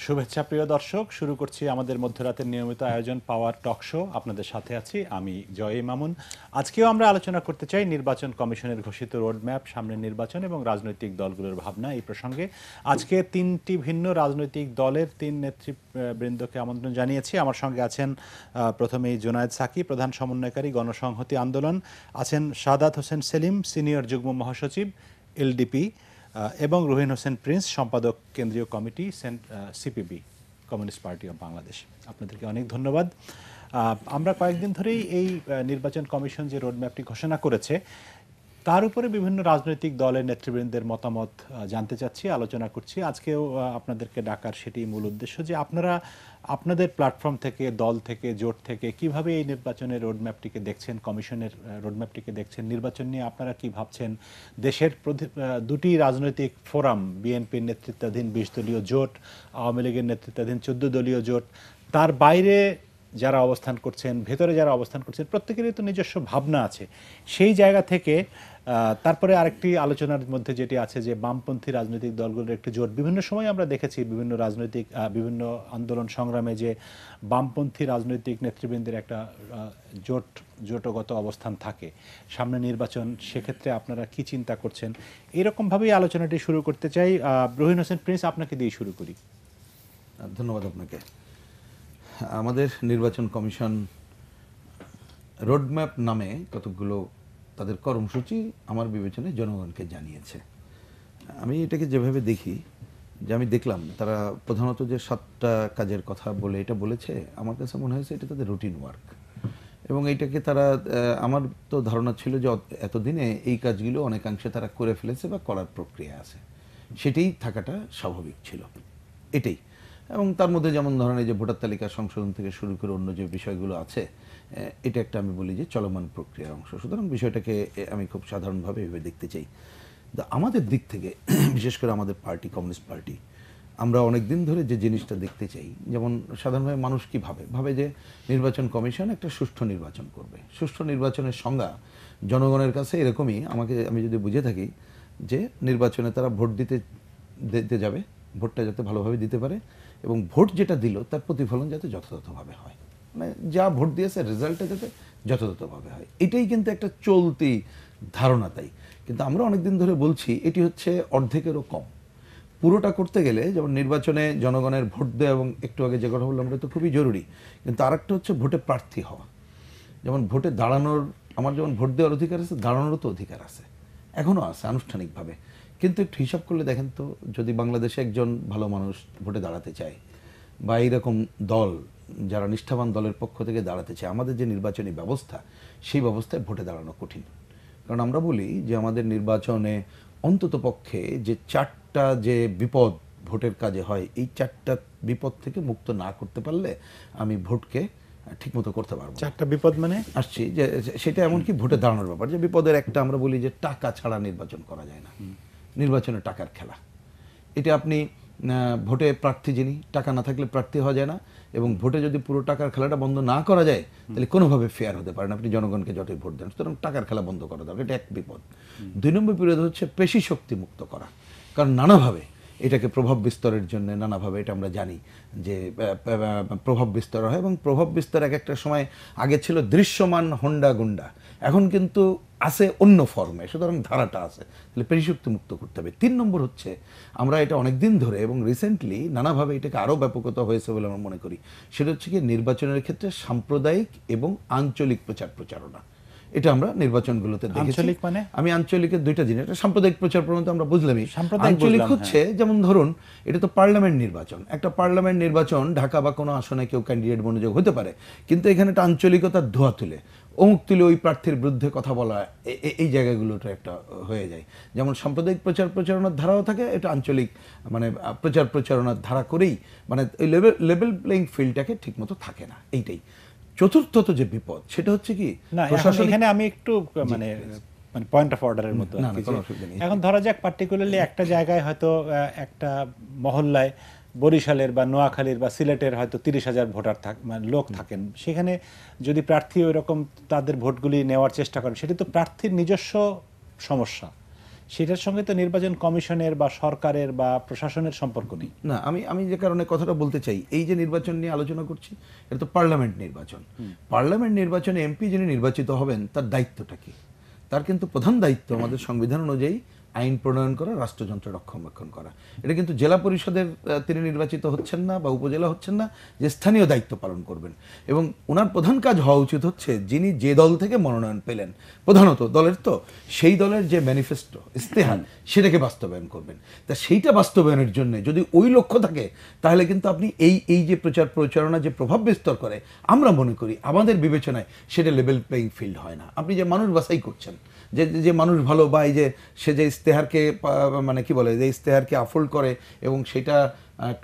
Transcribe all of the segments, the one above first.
শুভেচ্ছা প্রিয় দর্শক, শুরু করছি আমাদের মধ্যরাতের নিয়মিত আয়োজন পাওয়ার টক শো। আপনাদের সাথে আছি আমি জয় মামুন। আজকেও আমরা আলোচনা করতে চাই নির্বাচন কমিশনের ঘোষিত রোডম্যাপ, সামনের নির্বাচন এবং রাজনৈতিক দলগুলোর ভাবনা। এই প্রসঙ্গে আজকে তিনটি ভিন্ন রাজনৈতিক দলের তিন নেতৃবৃন্দকে আমন্ত্রণ জানিয়েছি। আমার সঙ্গে আছেন প্রথমেই জুনায়েদ সাকি, প্রধান সমন্বয়কারী গণসংহতি আন্দোলন, আছেন সাদাত হোসেন সেলিম, সিনিয়র যুগ্ম মহাসচিব এলডিপি, এবং রুহিন হোসেন প্রিন্স, সম্পাদক কেন্দ্রীয় committee CPB, communist party of Bangladesh. আপনাদেরকে অনেক ধন্যবাদ। আমরা কয়েকদিন ধরেই এই নির্বাচন কমিশন যে রোডম্যাপটি ঘোষণা করেছে তার উপরে বিভিন্ন রাজনৈতিক দলের নেতৃবৃন্দের মতামত জানতে চাচ্ছি, আলোচনা করছি। আজকেও আপনাদেরকে ডাকার সেটি মূল উদ্দেশ্য যে আপনারা আপনাদের প্ল্যাটফর্ম থেকে, দল থেকে, জোট থেকে কিভাবে এই নির্বাচনের রোডম্যাপটিকে দেখছেন, কমিশনের রোডম্যাপটিকে দেখছেন, নির্বাচন নিয়ে আপনারা কি ভাবছেন। দেশের দুটি রাজনৈতিক ফোরাম, বিএনপির নেতৃত্বাধীন 20 দলীয় জোট, আওয়ামী লীগের নেতৃত্বাধীন 14 দলীয় জোট, তার বাইরে যারা অবস্থান করছেন, ভেতরে যারা অবস্থান করছেন, প্রত্যেকেরই তো নিজস্ব ভাবনা আছে। সেই জায়গা থেকে তারপরে আরেকটি আলোচনার মধ্যে যেটি আছে যে বামপন্থী রাজনৈতিক দলগুলোর একটি জোট। বিভিন্ন সময় আমরা দেখেছি বিভিন্ন আন্দোলন সংগ্রামে যে বামপন্থী রাজনৈতিক নেতৃবৃন্দের একটা জোটগত অবস্থান থাকে সামনে নির্বাচন। সেক্ষেত্রে আপনারা কি চিন্তা করছেন, এরকমভাবেই আলোচনাটি শুরু করতে চাই। রুহিন হোসেন প্রিন্স, আপনাকে দিয়ে শুরু করি। ধন্যবাদ আপনাকে। আমাদের নির্বাচন কমিশন রোডম্যাপ নামে কতগুলো তাদের কর্মসূচি আমার বিবেচনায় জনগণকে জানিয়েছে। আমি এটাকে যেভাবে দেখি, যে আমি দেখলাম তারা প্রধানত যে 7টা কাজের কথা বলে এটা বলেছে, আমার কাছে মনে হয়েছে এটা তাদের রুটিন ওয়ার্ক, এবং এইটাকে তারা, আমার তো ধারণা ছিল যে এতদিনে এই কাজগুলো অনেকাংশে তারা করে ফেলেছে বা করার প্রক্রিয়া আছে, সেটাই থাকাটা স্বাভাবিক ছিল, এটাই। এবং তার মধ্যে যেমন ধরেন এই যে ভোটার তালিকা সংশোধন থেকে শুরু করে অন্য যে বিষয়গুলো আছে, এটা একটা আমি বলি যে চলমান প্রক্রিয়ার অংশ। সুতরাং বিষয়টাকে আমি খুব সাধারণভাবে এভাবে দেখতে চাই। আমাদের দিক থেকে বিশেষ করে আমাদের পার্টি, কমিউনিস্ট পার্টি, আমরা অনেক দিন ধরে যে জিনিসটা দেখতে চাই, যেমন সাধারণভাবে মানুষ কি ভাবে যে নির্বাচন কমিশন একটা সুষ্ঠু নির্বাচন করবে। সুষ্ঠু নির্বাচনের সংজ্ঞা জনগণের কাছে এরকমই, আমি যদি বুঝে থাকি যে নির্বাচনে তারা ভোট দিতে যাবে, ভোটটা যাতে ভালোভাবে দিতে পারে, এবং ভোট যেটা দিল তার প্রতিফলন যাতে যথাযথভাবে হয়, মানে যা ভোট দিয়েছে রেজাল্টটা যাতে যথাযথভাবে হয়, এটাই কিন্তু একটা চলতি ধারণা। তাই কিন্তু আমরা অনেকদিন ধরে বলছি এটি হচ্ছে অর্ধেকেরও কম। পুরোটা করতে গেলে যেমন নির্বাচনে জনগণের ভোট দেওয়া, এবং একটু আগে যে কথা বললাম, এটা তো খুবই জরুরি, কিন্তু আরেকটা হচ্ছে ভোটে প্রার্থী হওয়া। যেমন ভোটে দাঁড়ানোর, আমার যেমন ভোট দেওয়ার অধিকার আছে, দাঁড়ানোরও তো অধিকার আছে, এখনও আছে আনুষ্ঠানিকভাবে। কিন্তু একটু হিসাব করলে দেখেন তো, যদি বাংলাদেশে একজন ভালো মানুষ ভোটে দাঁড়াতে চায়, বা এইরকম দল যারা নিষ্ঠাবান দলের পক্ষ থেকে দাঁড়াতে চায়, আমাদের যে নির্বাচনী ব্যবস্থা, সেই ব্যবস্থায় ভোটে দাঁড়ানো কঠিন। কারণ আমরা বলি যে আমাদের নির্বাচনে অন্তত পক্ষে যে 4টা যে বিপদ ভোটের কাজে হয়, এই 4টা বিপদ থেকে মুক্ত না করতে পারলে আমি ভোটকে ঠিকমতো করতে পারবো। 4টা বিপদ মানে আসছি যে সেটা এমনকি ভোটে দাঁড়ানোর ব্যাপার। যে বিপদের একটা আমরা বলি যে টাকা ছাড়া নির্বাচন করা যায় না, নির্বাচনে টাকার খেলা। এটা আপনি ভোটে প্রার্থী যিনি, টাকা না থাকলে প্রার্থী হওয়া যায় না, এবং ভোটে যদি পুরো টাকার খেলাটা বন্ধ না করা যায় তাহলে কোনোভাবে ফেয়ার হতে পারে না, আপনি জনগণকে যতই ভোট দেন। সুতরাং টাকার খেলা বন্ধ করা দরকার, এটা এক বিপদ। 2 নম্বর বিপদ হচ্ছে পেশি শক্তি মুক্ত করা। কারণ নানাভাবে এটাকে প্রভাব বিস্তারের জন্য, নানাভাবে এটা আমরা জানি যে প্রভাব বিস্তার হয়, এবং প্রভাব বিস্তার এক একটা সময় আগে ছিল দৃশ্যমান হোন্ডা গুন্ডা, এখন কিন্তু আছে অন্য ফর্মে। সুতরাং ধারাটা আছে, তাহলে পেশিশক্তি মুক্ত করতে হবে। 3 নম্বর হচ্ছে, আমরা এটা অনেক দিন ধরে এবং রিসেন্টলি নানাভাবে এটাকে আরও ব্যাপকতা হয়েছে বলে আমরা মনে করি, সেটা হচ্ছে কি নির্বাচনের ক্ষেত্রে সাম্প্রদায়িক এবং আঞ্চলিক প্রচারণা। এটা আমরা নির্বাচনগুলোতে দেখেছি। মানে আমি আঞ্চলিকের 2টা জিনিস, একটা সাম্প্রদায়িক প্রচারণা তো আমরা বুঝলামই। আঞ্চলিক হচ্ছে যেমন ধরুন, এটা তো পার্লামেন্ট নির্বাচন, একটা পার্লামেন্ট নির্বাচন ঢাকা বা কোনো আসনে কেউ ক্যান্ডিডেট মনোযোগ হতে পারে, কিন্তু এখানে একটা আঞ্চলিকতার ধোয়া তুলে অমুক তুলে ওই প্রার্থীর বিরুদ্ধে কথা বলা, এই জায়গাগুলোটা একটা হয়ে যায়। যেমন সাম্প্রদায়িক প্রচারণার ধারাও থাকে, এটা আঞ্চলিক মানে প্রচারণার ধারা করেই, মানে ওই লেভেল প্লেইং ফিল্ডটাকে ঠিকমতো থাকে না, এইটাই। চতুর্থত যে বিপদ, সেটা হচ্ছে কি, এখানে আমি একটু মানে পয়েন্ট অফ অর্ডারের মতো। এখন ধরা যাক পার্টিকুলারলি একটা জায়গায় হয়তো একটা মহল্লায় বরিশালের বা নোয়াখালীর বা সিলেটের হয়তো 30,000 ভোটার মানে লোক থাকেন, সেখানে যদি প্রার্থী ওই রকম তাদের ভোটগুলি নেওয়ার চেষ্টা করেন, সেটি তো প্রার্থীর নিজস্ব সমস্যা। সেটার সঙ্গে তো নির্বাচন কমিশনের বা সরকারের বা প্রশাসনের সম্পর্ক নেই। না, আমি আমি যে কারণে কথাটা বলতে চাই, এই যে নির্বাচন নিয়ে আলোচনা করছি, এটা তো পার্লামেন্ট নির্বাচন। পার্লামেন্ট নির্বাচনে এমপি যিনি নির্বাচিত হবেন তার দায়িত্বটা কি? তার কিন্তু প্রধান দায়িত্ব আমাদের সংবিধান অনুযায়ী আইন প্রণয়ন করা, রাষ্ট্রযন্ত্র রক্ষণাবেক্ষণ করা। এটা কিন্তু জেলা পরিষদের তিনি নির্বাচিত হচ্ছেন না বা উপজেলা হচ্ছেন না, যে স্থানীয় দায়িত্ব পালন করবেন। এবং ওনার প্রধান কাজ হওয়া উচিত হচ্ছে, যিনি যে দল থেকে মনোনয়ন পেলেন, প্রধানত দলের তো সেই দলের যে ম্যানিফেস্টো, ইস্তেহার, সেটাকে বাস্তবায়ন করবেন। তা সেইটা বাস্তবায়নের জন্য যদি ওই লক্ষ্য থাকে, তাহলে কিন্তু আপনি এই যে প্রচার প্রচারণা যে প্রভাব বিস্তার করে, আমরা মনে করি আমাদের বিবেচনায় সেটা লেভেল প্লেইং ফিল্ড হয় না। আপনি যে মানুষ বাছাই করছেন, যে যে মানুষ ভালো, বা এই যে সে যে ইস্তেহারকে মানে কি বলে, যে ইস্তেহারকে আফোল্ড করে এবং সেটা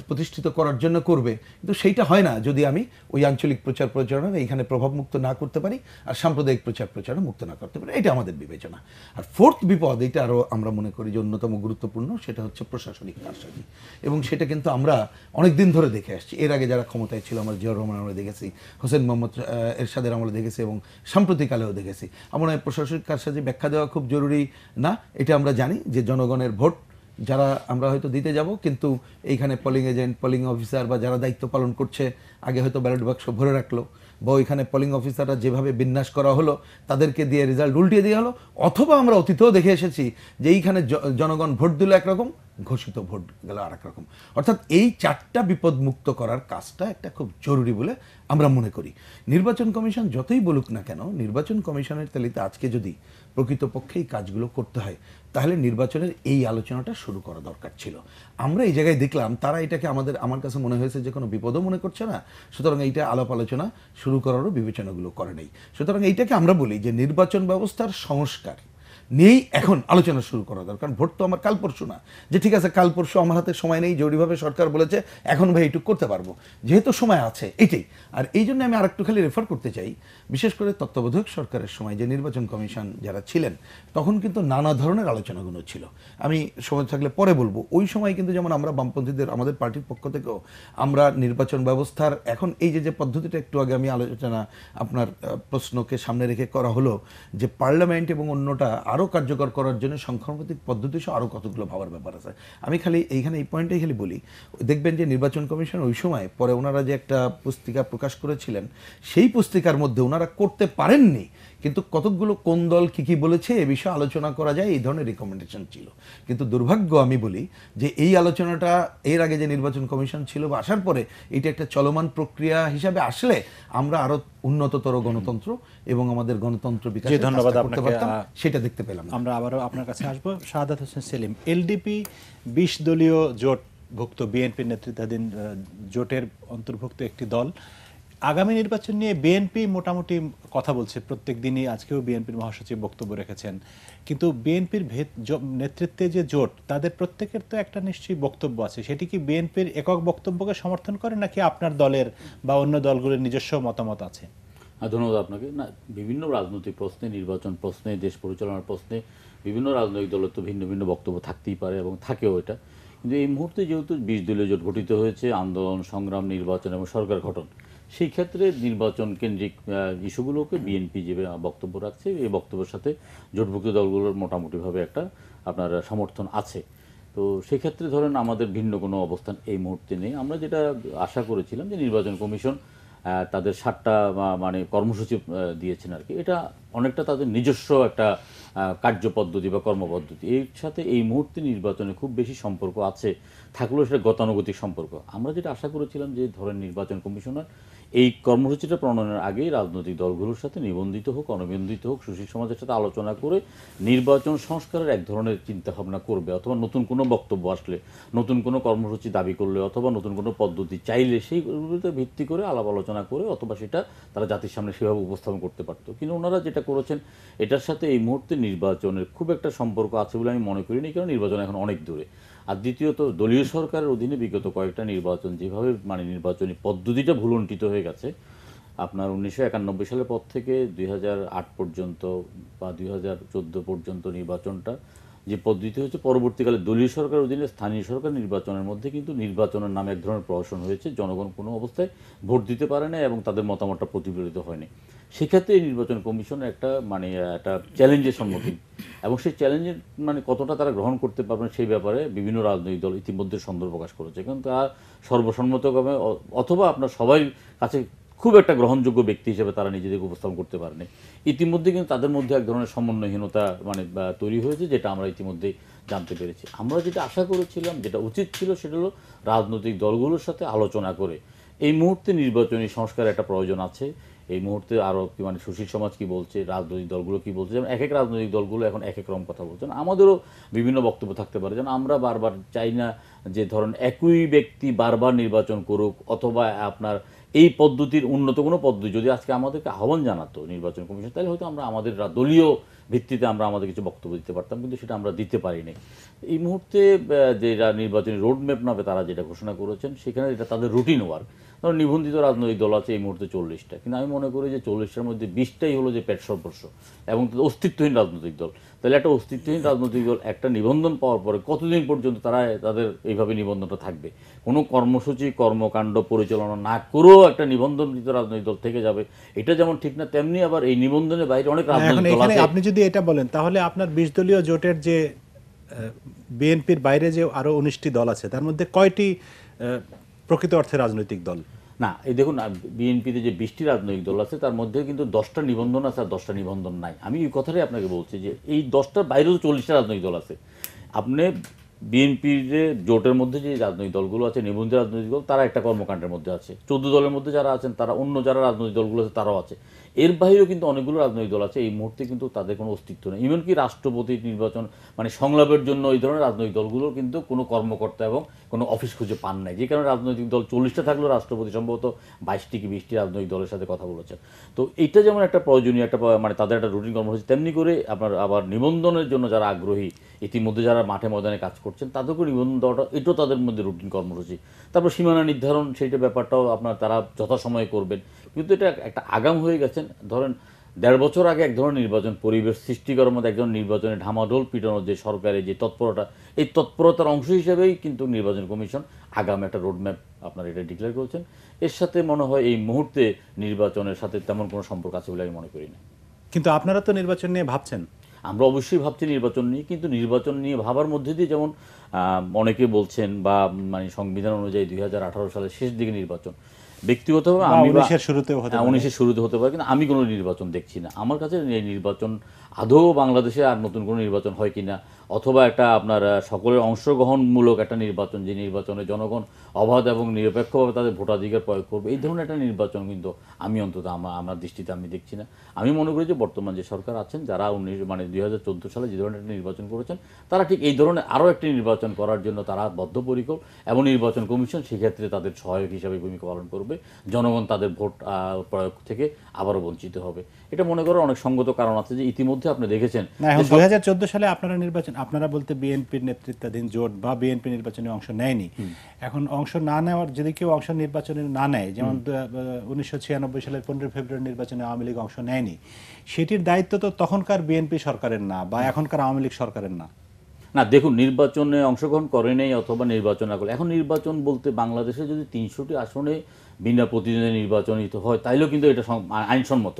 প্রতিষ্ঠিত করার জন্য করবে, কিন্তু সেইটা হয় না যদি আমি ওই আঞ্চলিক প্রচার প্রচারণা এইখানে প্রভাবমুক্ত না করতে পারি আর সাম্প্রদায়িক প্রচার প্রচারণা মুক্ত না করতে পারি। এটা আমাদের বিবেচনা। আর ফোর্থ বিপদ, এটা আরও আমরা মনে করি যে অন্যতম গুরুত্বপূর্ণ, সেটা হচ্ছে প্রশাসনিক কারসাজি। এবং সেটা কিন্তু আমরা অনেক দিন ধরে দেখে আসছি। এর আগে যারা ক্ষমতায় ছিল, আমরা জিয়াউর রহমান আমরা দেখেছি, হোসেন মোহাম্মদ এরশাদের আমরা দেখেছি, এবং সাম্প্রতিককালেও দেখেছি। আমরা প্রশাসনিক কারসাজি ব্যাখ্যা দেওয়া খুব জরুরি না। এটা আমরা জানি যে জনগণের ভোট যারা আমরা হয়তো দিতে যাব, কিন্তু এইখানে পোলিং এজেন্ট, পোলিং অফিসার বা যারা দায়িত্ব পালন করছে, আগে হয়তো ব্যালট বাক্স ভরে রাখলো, বা ওইখানে পোলিং অফিসাররা যেভাবে বিন্যাস করা হলো তাদেরকে দিয়ে রেজাল্ট উল্টিয়ে দেওয়া হলো। অথবা আমরা অতীতেও দেখে এসেছি যে এইখানে জনগণ ভোট দিল একরকম, ঘোষিত ভোট গেল আর এক রকম। অর্থাৎ এই চারটা বিপদ মুক্ত করার কাজটা একটা খুব জরুরি বলে আমরা মনে করি। নির্বাচন কমিশন যতই বলুক না কেন, নির্বাচন কমিশনের তালিতে আজকে যদি প্রকৃতপক্ষে এই কাজগুলো করতে হয়, তাহলে নির্বাচনের এই আলোচনাটা শুরু করা দরকার ছিল। আমরা এই জায়গায় দেখলাম তারা এটাকে আমার কাছে মনে হয়েছে যে কোনো বিপদও মনে করছে না, সুতরাং এইটা আলাপ আলোচনা শুরু করারও বিবেচনাগুলো করে নেই। সুতরাং এইটাকে আমরা বলি যে নির্বাচন ব্যবস্থার সংস্কার নিয়েই এখন আলোচনা শুরু করা দরকার। ভোট তো আমার কাল পরশু না, যে ঠিক আছে কাল পরশু আমার হাতে সময় নেই, জরুরিভাবে সরকার বলেছে এখন ভাই এইটুকু করতে পারবো, যেহেতু সময় আছে এটাই। আর এই জন্য আমি আরেকটু খালি রেফার করতে চাই, বিশেষ করে তত্ত্বাবধায়ক সরকারের সময় যে নির্বাচন কমিশন যারা ছিলেন, তখন কিন্তু নানা ধরনের আলোচনাগুলো ছিল। আমি সময় থাকলে পরে বলবো। ওই সময় কিন্তু যেমন আমরা বামপন্থীদের, আমাদের পার্টির পক্ষ থেকেও আমরা নির্বাচন ব্যবস্থার এখন এই যে পদ্ধতিটা একটু আগে আমি আলোচনা আপনার প্রশ্নকে সামনে রেখে করা হলো, যে পার্লামেন্ট এবং অন্যটা আরও কার্যকর করার জন্য সংখ্যানুপাতিক পদ্ধতি সহ আরও কতগুলো ভাবার ব্যাপার আছে। আমি খালি এইখানে এই পয়েন্টটাই খালি বলি, দেখবেন যে নির্বাচন কমিশন ওই সময় পরে ওনারা যে একটা পুস্তিকা প্রকাশ করেছিলেন, সেই পুস্তিকার মধ্যে ওনারা করতে পারেননি, কিন্তু কতকগুলো কোন দল কি বলেছে এ বিষয়ে আলোচনা করা যায়, এই ধরনের রিকমেন্ডেশন ছিল। কিন্তু দুর্ভাগ্য আমি বলি যে এই আলোচনাটা এর আগে যে নির্বাচন কমিশন ছিল বা আসার পরে এটা একটা চলমান প্রক্রিয়া হিসাবে আসলে আমরা আরো উন্নততর গণতন্ত্র এবং আমাদের গণতন্ত্র বিকাশ ধন্যবাদ আপনাকে, সেটা দেখতে পেলাম। আমরা আবারও আপনার কাছে আসবো। শাহাদাত হোসেন সেলিম, এলডিপি 20 দলীয় জোটভুক্ত বিএনপি নেতৃত্বাধীন জোটের অন্তর্ভুক্ত একটি দল। আগামী নির্বাচন নিয়ে বিএনপি মোটামুটি কথা বলছে প্রত্যেক দিনই। আজকেও বিএনপির মহাসচিব বক্তব্য রেখেছেন, কিন্তু বিএনপির নেতৃত্বে যে জোট, তাদের প্রত্যেকের তো একটা নিশ্চয়ই বক্তব্য আছে। সেটি কি বিএনপির একক বক্তব্যকে সমর্থন করে, নাকি আপনার দলের বা অন্য দলগুলোর নিজস্ব মতামত আছে? ধন্যবাদ আপনাকে। না, বিভিন্ন রাজনৈতিক প্রশ্নে, নির্বাচন প্রশ্নে, দেশ পরিচালনার প্রশ্নে বিভিন্ন রাজনৈতিক দলের তো ভিন্ন ভিন্ন বক্তব্য থাকতেই পারে এবং থাকেও এটা। কিন্তু এই মুহূর্তে যেহেতু 20 দলীয় জোট গঠিত হয়েছে, আন্দোলন সংগ্রাম, নির্বাচন এবং সরকার গঠন, সেই ক্ষেত্রে নির্বাচন কেন্দ্রিক ইস্যুগুলোকে বিএনপি যে বক্তব্য রাখছে, এই বক্তব্যের সাথে জোটভুক্ত দলগুলোর মোটামুটিভাবে একটা আপনার সমর্থন আছে। তো সেক্ষেত্রে ধরেন আমাদের ভিন্ন কোনো অবস্থান এই মুহূর্তে নেই। আমরা যেটা আশা করেছিলাম যে নির্বাচন কমিশন তাদের 7টা মানে কর্মসূচি দিয়েছেন আর কি, এটা অনেকটা তাদের নিজস্ব একটা কার্যপদ্ধতি বা কর্মপদ্ধতি। এর সাথে এই মুহূর্তে নির্বাচনে খুব বেশি সম্পর্ক আছে, থাকলেও সেটা গতানুগতিক সম্পর্ক। আমরা যেটা আশা করেছিলাম যে ধরেন নির্বাচন কমিশনার এই কর্মসূচিটা প্রণয়নের আগেই রাজনৈতিক দলগুলোর সাথে নিবন্ধিত হোক, অনিবন্ধিত হোক, সুশীল সমাজের সাথে আলোচনা করে নির্বাচন সংস্কারের এক ধরনের চিন্তাভাবনা করবে, অথবা নতুন কোনো বক্তব্য আসলে, নতুন কোনো কর্মসূচি দাবি করলে, অথবা নতুন কোনো পদ্ধতি চাইলে সেইগুলোতে ভিত্তি করে আলাপ আলোচনা করে অথবা সেটা তারা জাতির সামনে সেভাবে উপস্থাপন করতে পারতো। কিন্তু ওনারা যেটা করেছেন এটার সাথে এই মুহূর্তে নির্বাচনের খুব একটা সম্পর্ক আছে বলে আমি মনে করিনি, কারণ নির্বাচন এখন অনেক দূরে। আর দ্বিতীয়ত দলীয় সরকারের অধীনে বিগত কয়েকটা নির্বাচন যেভাবে মানে নির্বাচনী পদ্ধতিটা ভুলণ্ঠিত হয়ে গেছে, আপনার 1991 সালের পর থেকে 2008 পর্যন্ত বা 2014 পর্যন্ত নির্বাচনটা যে পদ্ধতি হয়েছে, পরবর্তীকালে দলীয় সরকারের অধীনে স্থানীয় সরকার নির্বাচনের মধ্যে কিন্তু নির্বাচনের নামে এক ধরনের প্রহসন হয়েছে। জনগণ কোনো অবস্থায় ভোট দিতে পারে না এবং তাদের মতামতটা প্রতিফলিত হয়নি। সেক্ষেত্রে এই নির্বাচন কমিশন একটা একটা চ্যালেঞ্জের সম্মুখীন, এবং সেই চ্যালেঞ্জের কতটা তারা গ্রহণ করতে পারবেন সেই ব্যাপারে বিভিন্ন রাজনৈতিক দল ইতিমধ্যে সন্দেহ প্রকাশ করেছে, কারণ তারা সর্বসম্মতভাবে অথবা আপনার সবাই কাছে খুব একটা গ্রহণযোগ্য ব্যক্তি হিসেবে তারা নিজেদেরকে উপস্থাপন করতে পারেনি। ইতিমধ্যে কিন্তু তাদের মধ্যে এক ধরনের সমন্বয়হীনতা তৈরি হয়েছে, যেটা আমরা ইতিমধ্যেই জানতে পেরেছি। আমরা যেটা আশা করেছিলাম, যেটা উচিত ছিল, সেটা হলো রাজনৈতিক দলগুলোর সাথে আলোচনা করে এই মুহূর্তে নির্বাচনী সংস্কারের একটা প্রয়োজন আছে। এই মুহূর্তে আরও সুশীল সমাজ কি বলছে, রাজনৈতিক দলগুলো কি বলছে, যেমন এক এক রাজনৈতিক দলগুলো এখন এক এক রকম কথা বলছেন, আমাদেরও বিভিন্ন বক্তব্য থাকতে পারে। যেমন আমরা বারবার চাই না যে ধরেন একই ব্যক্তি বারবার নির্বাচন করুক, অথবা আপনার এই পদ্ধতির উন্নত কোনো পদ্ধতি যদি আজকে আমাদেরকে আহ্বান জানাতো নির্বাচন কমিশন, তাহলে হয়তো আমরা আমাদের দলীয় ভিত্তিতে আমরা আমাদের কিছু বক্তব্য দিতে পারতাম, কিন্তু সেটা আমরা দিতে পারিনি। এই মুহূর্তে যে নির্বাচনী রোডম্যাপ নামে তারা যেটা ঘোষণা করেছেন, সেখানে এটা তাদের রুটিন ওয়ার্ক। ধরুন নিবন্ধিত রাজনৈতিক দল আছে এই মুহূর্তে 40টা, কিন্তু আমি মনে করি যে 40টার মধ্যে 20টাই হলো যে পেট সর্বস্ব এবং অস্তিত্বহীন রাজনৈতিক দল। তাহলে একটা অস্তিত্বহীন রাজনৈতিক দল একটা নিবন্ধন পাওয়ার পরে কতদিন পর্যন্ত তাদের এইভাবে নিবন্ধনটা থাকবে? কোনো কর্মসূচি কর্মকাণ্ড পরিচালনা না করেও একটা নিবন্ধনিত রাজনৈতিক দল থেকে যাবে, এটা যেমন ঠিক না, তেমনি আবার এই নিবন্ধনের বাইরে অনেক রাজনৈতিক দল আছে। আপনি যদি এটা বলেন, তাহলে আপনার 20 দলীয় জোটের যে বিএনপির বাইরে যে আরো 19টি দল আছে, তার মধ্যে কয়টি প্রকৃত অর্থে রাজনৈতিক দল? না, এই দেখুন, বিএনপিতে যে 20টি রাজনৈতিক দল আছে তার মধ্যে কিন্তু 10টা নিবন্ধন আছে আর 10টা নিবন্ধন নাই। আমি এই কথাটাই আপনাকে বলছি যে এই 10টার বাইরেও 40টা রাজনৈতিক দল আছে। আপনি বিএনপির যে জোটের মধ্যে যে রাজনৈতিক দলগুলো আছে, নিবন্ধিত রাজনৈতিক দল, তারা একটা কর্মকাণ্ডের মধ্যে আছে। 14 দলের মধ্যে যারা আছেন তারা অন্য যারা রাজনৈতিক দলগুলো আছে তারাও আছে। এর বাইরেও কিন্তু অনেকগুলো রাজনৈতিক দল আছে, এই মুহূর্তে কিন্তু তাদের কোনো অস্তিত্ব নেই। এমনকি রাষ্ট্রপতি নির্বাচন সংলাপের জন্য এই ধরনের রাজনৈতিক দলগুলোর কিন্তু কোনো কর্মকর্তা এবং কোনো অফিস খুঁজে পান নাই, যে কারণে রাজনৈতিক দল 40টা থাকলেও রাষ্ট্রপতি সম্ভবত 22টি কি 20টি রাজনৈতিক দলের সাথে কথা বলেছেন। তো এইটা যেমন একটা প্রয়োজনীয় একটা তাদের একটা রুটিন কর্মসূচি, তেমনি করে আপনার আবার নিবন্ধনের জন্য যারা আগ্রহী, ইতিমধ্যে যারা মাঠে ময়দানে কাজ করছেন, তাদেরকেও নিবন্ধন দেওয়াটা এটাও তাদের মধ্যে রুটিন কর্মসূচি। তারপর সীমানা নির্ধারণ, সেইটা ব্যাপারটাও তারা যথাসময়ে করবেন। কিন্তু এটা একটা আগাম হয়ে গেছেন। ধরেন 1.5 বছর আগে এক ধরনের নির্বাচন পরিবেশ সৃষ্টি করার মধ্যে একজন নির্বাচনে ঢামাঢোল পিটানোর যে সরকারের যে তৎপরতা, এই তৎপরতার অংশ হিসেবেই কিন্তু নির্বাচন কমিশন আগাম একটা রোডম্যাপ এটা ডিক্লেয়ার করেছেন। এর সাথে মনে হয় এই মুহূর্তে নির্বাচনের সাথে তেমন কোনো সম্পর্ক আছে বলে আমি মনে করি না। কিন্তু আপনারা তো নির্বাচন নিয়ে ভাবছেন। আমরা অবশ্যই ভাবছি নির্বাচন নিয়ে, কিন্তু নির্বাচন নিয়ে ভাবার মধ্যে দিয়ে যেমন অনেকে বলছেন বা সংবিধান অনুযায়ী 2018 সালের শেষ দিকে নির্বাচন, ব্যক্তিগতভাবে আমি 19-এর শুরুতে হতে পারে, কিন্তু আমি কোনো নির্বাচন দেখছি না। আমার কাছে এই নির্বাচন আদৌ বাংলাদেশে আর নতুন কোনো নির্বাচন হয় কিনা, অথবা একটা আপনার সকলের অংশগ্রহণমূলক একটা নির্বাচন, যে নির্বাচনে জনগণ অবাধ এবং নিরপেক্ষভাবে তাদের ভোটাধিকার প্রয়োগ করবে, এই ধরনের একটা নির্বাচন কিন্তু আমি অন্তত আমার দৃষ্টিতে আমি দেখছি না। আমি মনে করি যে বর্তমান যে সরকার আছেন, যারা 2014 সালে যে ধরনের একটা নির্বাচন করেছেন, তারা ঠিক এই ধরনের আরও একটি নির্বাচন করার জন্য তারা বদ্ধপরিকর, এবং নির্বাচন কমিশন সেক্ষেত্রে তাদের সহায়ক হিসাবে ভূমিকা পালন করবে। জনগণ তাদের ভোট প্রয়োগ থেকে আবারও বঞ্চিত হবে। এটা মনে করার অনেক সঙ্গত কারণ আছে, যে ইতিমধ্যে আপনি দেখেছেন 2014 সালে আপনারা বলতে বিএনপির নেতৃত্বাধীন জোট বা বিএনপি নির্বাচনে অংশ নেয়নি। এখন অংশ না নেওয়ার, যদি কেউ অংশ নির্বাচনে না নেয়, যেমন 1996 সালের 15 ফেব্রুয়ারি নির্বাচনে আওয়ামী লীগ অংশ নেয়নি, সেটির দায়িত্ব তো তখনকার বিএনপি সরকারের না, বা এখনকার আওয়ামী লীগ সরকারের না। না, দেখুন, নির্বাচনে অংশগ্রহণ করে নেই অথবা নির্বাচন না করে, এখন নির্বাচন বলতে বাংলাদেশে যদি 300টি আসনে বিনা প্রতিদ্বন্দ্বী নির্বাচনিত হয়, তাইলেও কিন্তু এটা আইনসম্মত।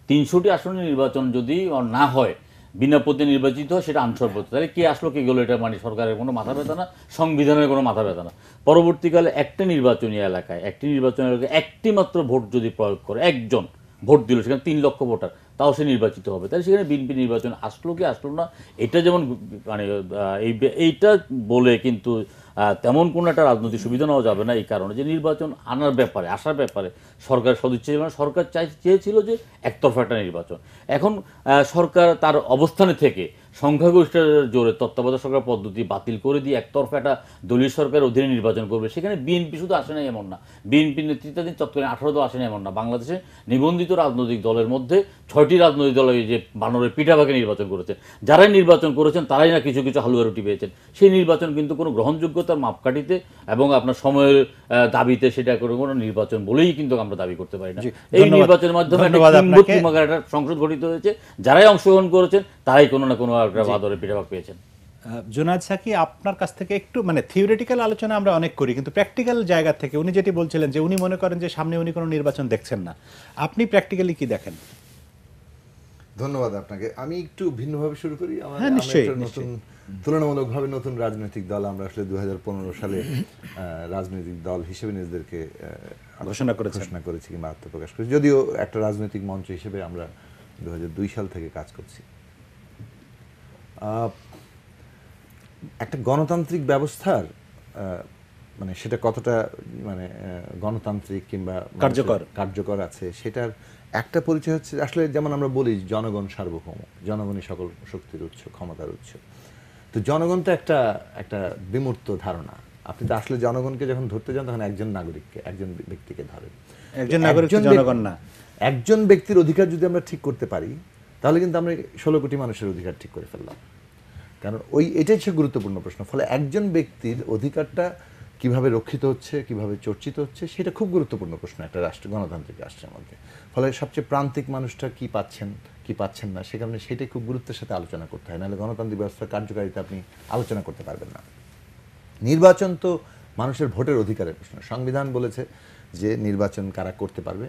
300টি আসনে নির্বাচন যদি না হয়, বিনা প্রতিদ্বন্দ্বী নির্বাচিত হয়, সেটা আইনসম্মত। তাহলে কে আসলো কে গেলো, এটা সরকারের কোনো মাথা ব্যথা না, সংবিধানের কোনো মাথা ব্যথা না। পরবর্তীকালে একটা নির্বাচনী এলাকায় একটি মাত্র ভোট যদি প্রয়োগ করে, একজন ভোট দিল, সেখানে 3 লক্ষ ভোটার, তাও সে নির্বাচিত হবে। তাহলে সেখানে বিএনপি নির্বাচন আসলো কি আসলো না, এটা যেমন এইটা বলে কিন্তু তেমন কোনো একটা রাজনৈতিক সুবিধা নেওয়া যাবে না। এই কারণে যে নির্বাচন আসার ব্যাপারে সরকার সদিচ্ছা ছিল না। সরকার চেয়েছিল যে একতরফা একটা নির্বাচন। এখন সরকার তার অবস্থানে থেকে সংখ্যাগরিষ্ঠের জোরে তত্ত্বাবধায়ক সরকার পদ্ধতি বাতিল করে দিয়ে একতরফা একটা দলীয় সরকারের অধীনে নির্বাচন করবে। সেখানে বিএনপি শুধু আসে নাই এমন না, বিএনপি নেতৃত্বাধীন তৎকালীন 18 দল আসে না এমন না। বাংলাদেশে নিবন্ধিত রাজনৈতিক দলের মধ্যে 6টি রাজনৈতিক দল যে বানরের পিঠাভাগে নির্বাচন করেছেন, যারাই নির্বাচন করেছেন তারাই না কিছু কিছু হালুয়া রুটি পেয়েছেন। সেই নির্বাচন কিন্তু কোনো গ্রহণযোগ্যতার মাপকাঠিতে এবং আপনার সময়ের দাবিতে সেটা কোনো নির্বাচন বলেই কিন্তু আমরা দাবি করতে পারি না। এই নির্বাচনের মাধ্যমে একটা সংসদ গঠিত হয়েছে, যারাই অংশগ্রহণ করেছেন তারাই কোনো না কোনো বাদরে পিঠাভাগ পেয়েছেন। জুনায়েদ সাকি, আপনার কাছ থেকে একটু মানে থিওরিটিক্যাল আলোচনা আমরা অনেক করি, কিন্তু প্র্যাকটিক্যাল জায়গা থেকে উনি যেটি বলছিলেন যে উনি মনে করেন যে সামনে উনি কোনো নির্বাচন দেখছেন না, আপনি প্র্যাকটিক্যালি কি দেখেন? ধন্যবাদ আপনাকে। আমি একটু ভিন্নভাবে শুরু করি। হ্যাঁ, আমরা নিশ্চয়ই, একটা নতুন, তুলনামূলকভাবে নতুন রাজনৈতিক দল আমরা আসলে 2015 সালে রাজনৈতিক দল হিসেবে নিজেদেরকে ঘোষণা করেছি কিংবা আত্মপ্রকাশ করেছি, যদিও একটা রাজনৈতিক মঞ্চ হিসেবে আমরা 2002 সাল থেকে কাজ করছি। একটা গণতান্ত্রিক ব্যবস্থার মানে সেটা কতটা মানে গণতান্ত্রিক কিংবা কার্যকর আছে, সেটার একটা পরিচয় হচ্ছে আসলে যেমন আমরা বলি জনগণ সার্বভৌম, জনগণই সকল শক্তির উৎস, ক্ষমতার উৎস। তো জনগণ তো একটা বিমূর্ত ধারণা। আপনি তো আসলে জনগণকে যখন ধরতে যান তখন একজন নাগরিককে, একজন ব্যক্তিকে ধরেন। একজন নাগরিক জনগণ না, একজন ব্যক্তির অধিকার যদি আমরা ঠিক করতে পারি তাহলে কিন্তু আমরা 16 কোটি মানুষের অধিকার ঠিক করে ফেললাম। কারণ এটাই হচ্ছে গুরুত্বপূর্ণ প্রশ্ন। ফলে একজন ব্যক্তির অধিকারটা কিভাবে রক্ষিত হচ্ছে, কিভাবে চর্চিত হচ্ছে, সেটা খুব গুরুত্বপূর্ণ প্রশ্ন একটা রাষ্ট্র, গণতান্ত্রিক রাষ্ট্রের মধ্যে। ফলে সবচেয়ে প্রান্তিক মানুষটা কি পাচ্ছেন, কি পাচ্ছেন না, সে কারণে সেটাই খুব গুরুত্বের সাথে আলোচনা করতে হয়, নাহলে গণতান্ত্রিক ব্যবস্থার কার্যকারিতা আপনি আলোচনা করতে পারবেন না। নির্বাচন তো মানুষের ভোটের অধিকারের প্রশ্ন। সংবিধান বলেছে যে নির্বাচন কারা করতে পারবে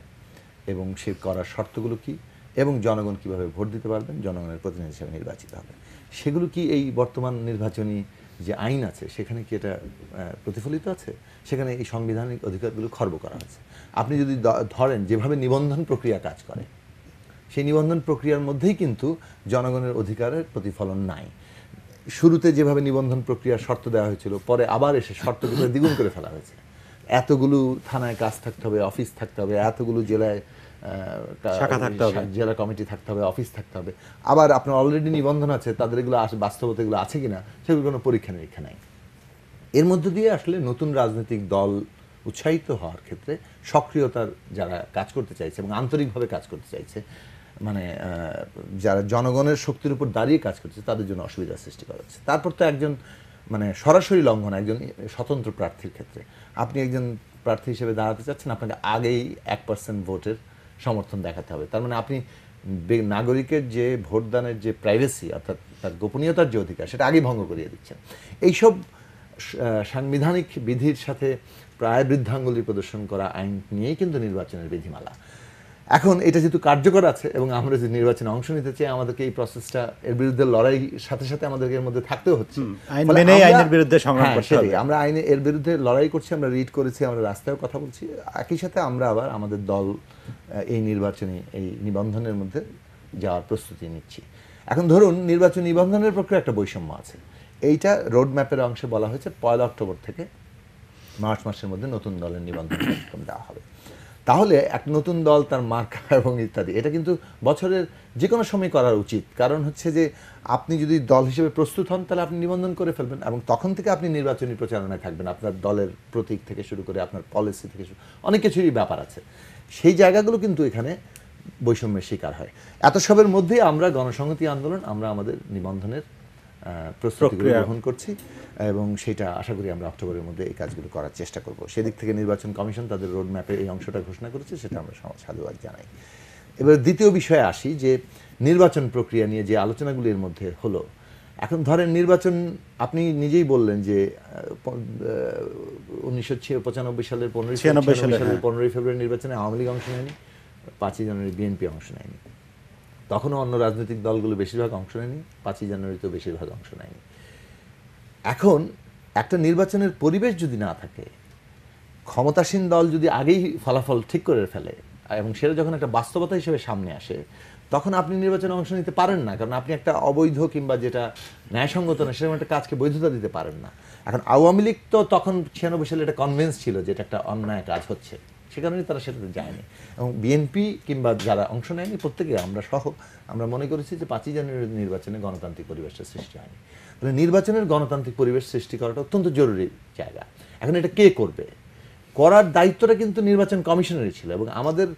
এবং সে করার শর্তগুলো কি, এবং জনগণ কিভাবে ভোট দিতে পারবেন, জনগণের প্রতিনিধি হিসেবে নির্বাচিত হবে। সেগুলো কি এই বর্তমান নির্বাচনী যে আইন আছে সেখানে কি এটা প্রতিফলিত আছে? সেখানে এই সাংবিধানিক অধিকারগুলো খর্ব করা হয়েছে। আপনি যদি ধরেন যেভাবে নিবন্ধন প্রক্রিয়া কাজ করে, সেই নিবন্ধন প্রক্রিয়ার মধ্যেই কিন্তু জনগণের অধিকারের প্রতিফলন নাই। শুরুতে যেভাবে নিবন্ধন প্রক্রিয়ার শর্ত দেওয়া হয়েছিল, পরে আবার এসে শর্তগুলো দ্বিগুণ করে ফেলা হয়েছে। এতগুলো থানায় কাজ থাকতে হবে, অফিস থাকতে হবে, এতগুলো জেলায় শাখা থাকতে হবে, জেলা কমিটি থাকতে হবে, অফিস থাকতে হবে। আবার আপনার অলরেডি নিবন্ধন আছে, তাদের এগুলো বাস্তবতা এগুলো আছে কিনা সেগুলো কোনো পরীক্ষা নিরীক্ষা নাই। এর মধ্য দিয়ে আসলে নতুন রাজনৈতিক দল উৎসাহিত হওয়ার ক্ষেত্রে সক্রিয়তার যারা কাজ করতে চাইছে এবং আন্তরিকভাবে কাজ করতে চাইছে, মানে যারা জনগণের শক্তির উপর দাঁড়িয়ে কাজ করছে, তাদের জন্য অসুবিধার সৃষ্টি করা হচ্ছে। তারপর তো একজন মানে সরাসরি লঙ্ঘন, একজন স্বতন্ত্র প্রার্থীর ক্ষেত্রে আপনি একজন প্রার্থী হিসেবে দাঁড়াতে চাচ্ছেন, আপনাকে আগেই 1% ভোটের সমর্থন দেখাতে হবে। তার মানে আপনি নাগরিকের যে ভোটদানের যে প্রাইভেসি, অর্থাৎ তার গোপনীয়তার যে অধিকার, সেটা আগেই ভঙ্গ করিয়ে দিচ্ছেন। এইসব সাংবিধানিক বিধির সাথে প্রায় বৃদ্ধাঙ্গুলি প্রদর্শন করা আইন নিয়েই কিন্তু নির্বাচনের বিধিমালা। এখন এটা যেহেতু কার্যকর আছে এবং আমরা যে নির্বাচনে অংশ নিতে চাই, আমাদেরকে এই প্রসেসটা এর বিরুদ্ধে লড়াই সাথে সাথে আমাদেরকে এর মধ্যে থাকতেও হচ্ছে। আইনের বিরুদ্ধে সংগ্রাম করতে হবে। আমরা আইনে এর বিরুদ্ধে লড়াই করছি, আমরা রিড করেছি, আমরা রাস্তায় কথা বলছি। একই সাথে আমরা আবার আমাদের দল এই নির্বাচনী এই নিবন্ধনের মধ্যে যাওয়ার প্রস্তুতি নিচ্ছি। এখন ধরুন নির্বাচনী নিবন্ধনের প্রক্রিয়া একটা বৈষম্য আছে। এইটা রোড ম্যাপের অংশে বলা হয়েছে 1 অক্টোবর থেকে মার্চ মাসের মধ্যে নতুন দলের নিবন্ধন কার্যক্রম দেওয়া হবে। তাহলে এক নতুন দল, তার মার্কা এবং ইত্যাদি, এটা কিন্তু বছরের যে কোনো সময় করা উচিত। কারণ হচ্ছে যে আপনি যদি দল হিসেবে প্রস্তুত হন তাহলে আপনি নিবন্ধন করে ফেলবেন এবং তখন থেকে আপনি নির্বাচনী প্রচারণায় থাকবেন। আপনার দলের প্রতীক থেকে শুরু করে আপনার পলিসি থেকে শুরু অনেক কিছুরই ব্যাপার আছে। সেই জায়গাগুলো কিন্তু এখানে বৈষম্যের শিকার হয়। এত সবের মধ্যেই আমরা গণসংহতি আন্দোলন আমরা আমাদের নিবন্ধনের প্রস্তুতি গ্রহণ করছি এবং সেটা আশা করি আমরা অক্টোবরের মধ্যে এই কাজগুলো করার চেষ্টা করব। সেদিক থেকে নির্বাচন কমিশন তাদের রোড ম্যাপে এই অংশটা ঘোষণা করেছে, সেটা আমরা সাধুবাদ জানাই। এবার দ্বিতীয় বিষয়ে আসি, যে নির্বাচন প্রক্রিয়া নিয়ে যে আলোচনাগুলির মধ্যে হলো। এখন ধরেন নির্বাচন, আপনি নিজেই বললেন যে 1995 সালের 15ই ফেব্রুয়ারি নির্বাচনে আওয়ামী লীগ অংশ নেয়নি, 5ই জানুয়ারি বিএনপি অংশ নেয়নি। তখনও অন্য রাজনৈতিক দলগুলো বেশিরভাগ অংশ নেয়নি, 5ই জানুয়ারিতেও বেশিরভাগ অংশ নেয়নি। এখন একটা নির্বাচনের পরিবেশ যদি না থাকে, ক্ষমতাসীন দল যদি আগেই ফলাফল ঠিক করে ফেলে এবং সেটা যখন একটা বাস্তবতা হিসেবে সামনে আসে, তখন আপনি নির্বাচনে অংশ নিতে পারেন না। কারণ আপনি একটা অবৈধ কিংবা যেটা ন্যায়সঙ্গত না সেরকম একটা কাজকে বৈধতা দিতে পারেন না। এখন আওয়ামী লীগ তো তখন 96 সালে এটা কনভিন্স ছিল যে এটা একটা অন্যায় কাজ হচ্ছে, সে কারণে তারা সেটাতে যায়নি। এবং বিএনপি কিংবা যারা অংশ নেয়নি প্রত্যেকে আমরা সহ আমরা মনে করেছি যে 5ই জানুয়ারির নির্বাচনে গণতান্ত্রিক পরিবেশটা সৃষ্টি হয়নি। তাহলে নির্বাচনের গণতান্ত্রিক পরিবেশ সৃষ্টি করাটা অত্যন্ত জরুরি জায়গা। এখন এটা কে করবে, করার দায়িত্বটা কিন্তু নির্বাচন কমিশনেরই ছিল। এবং আমাদের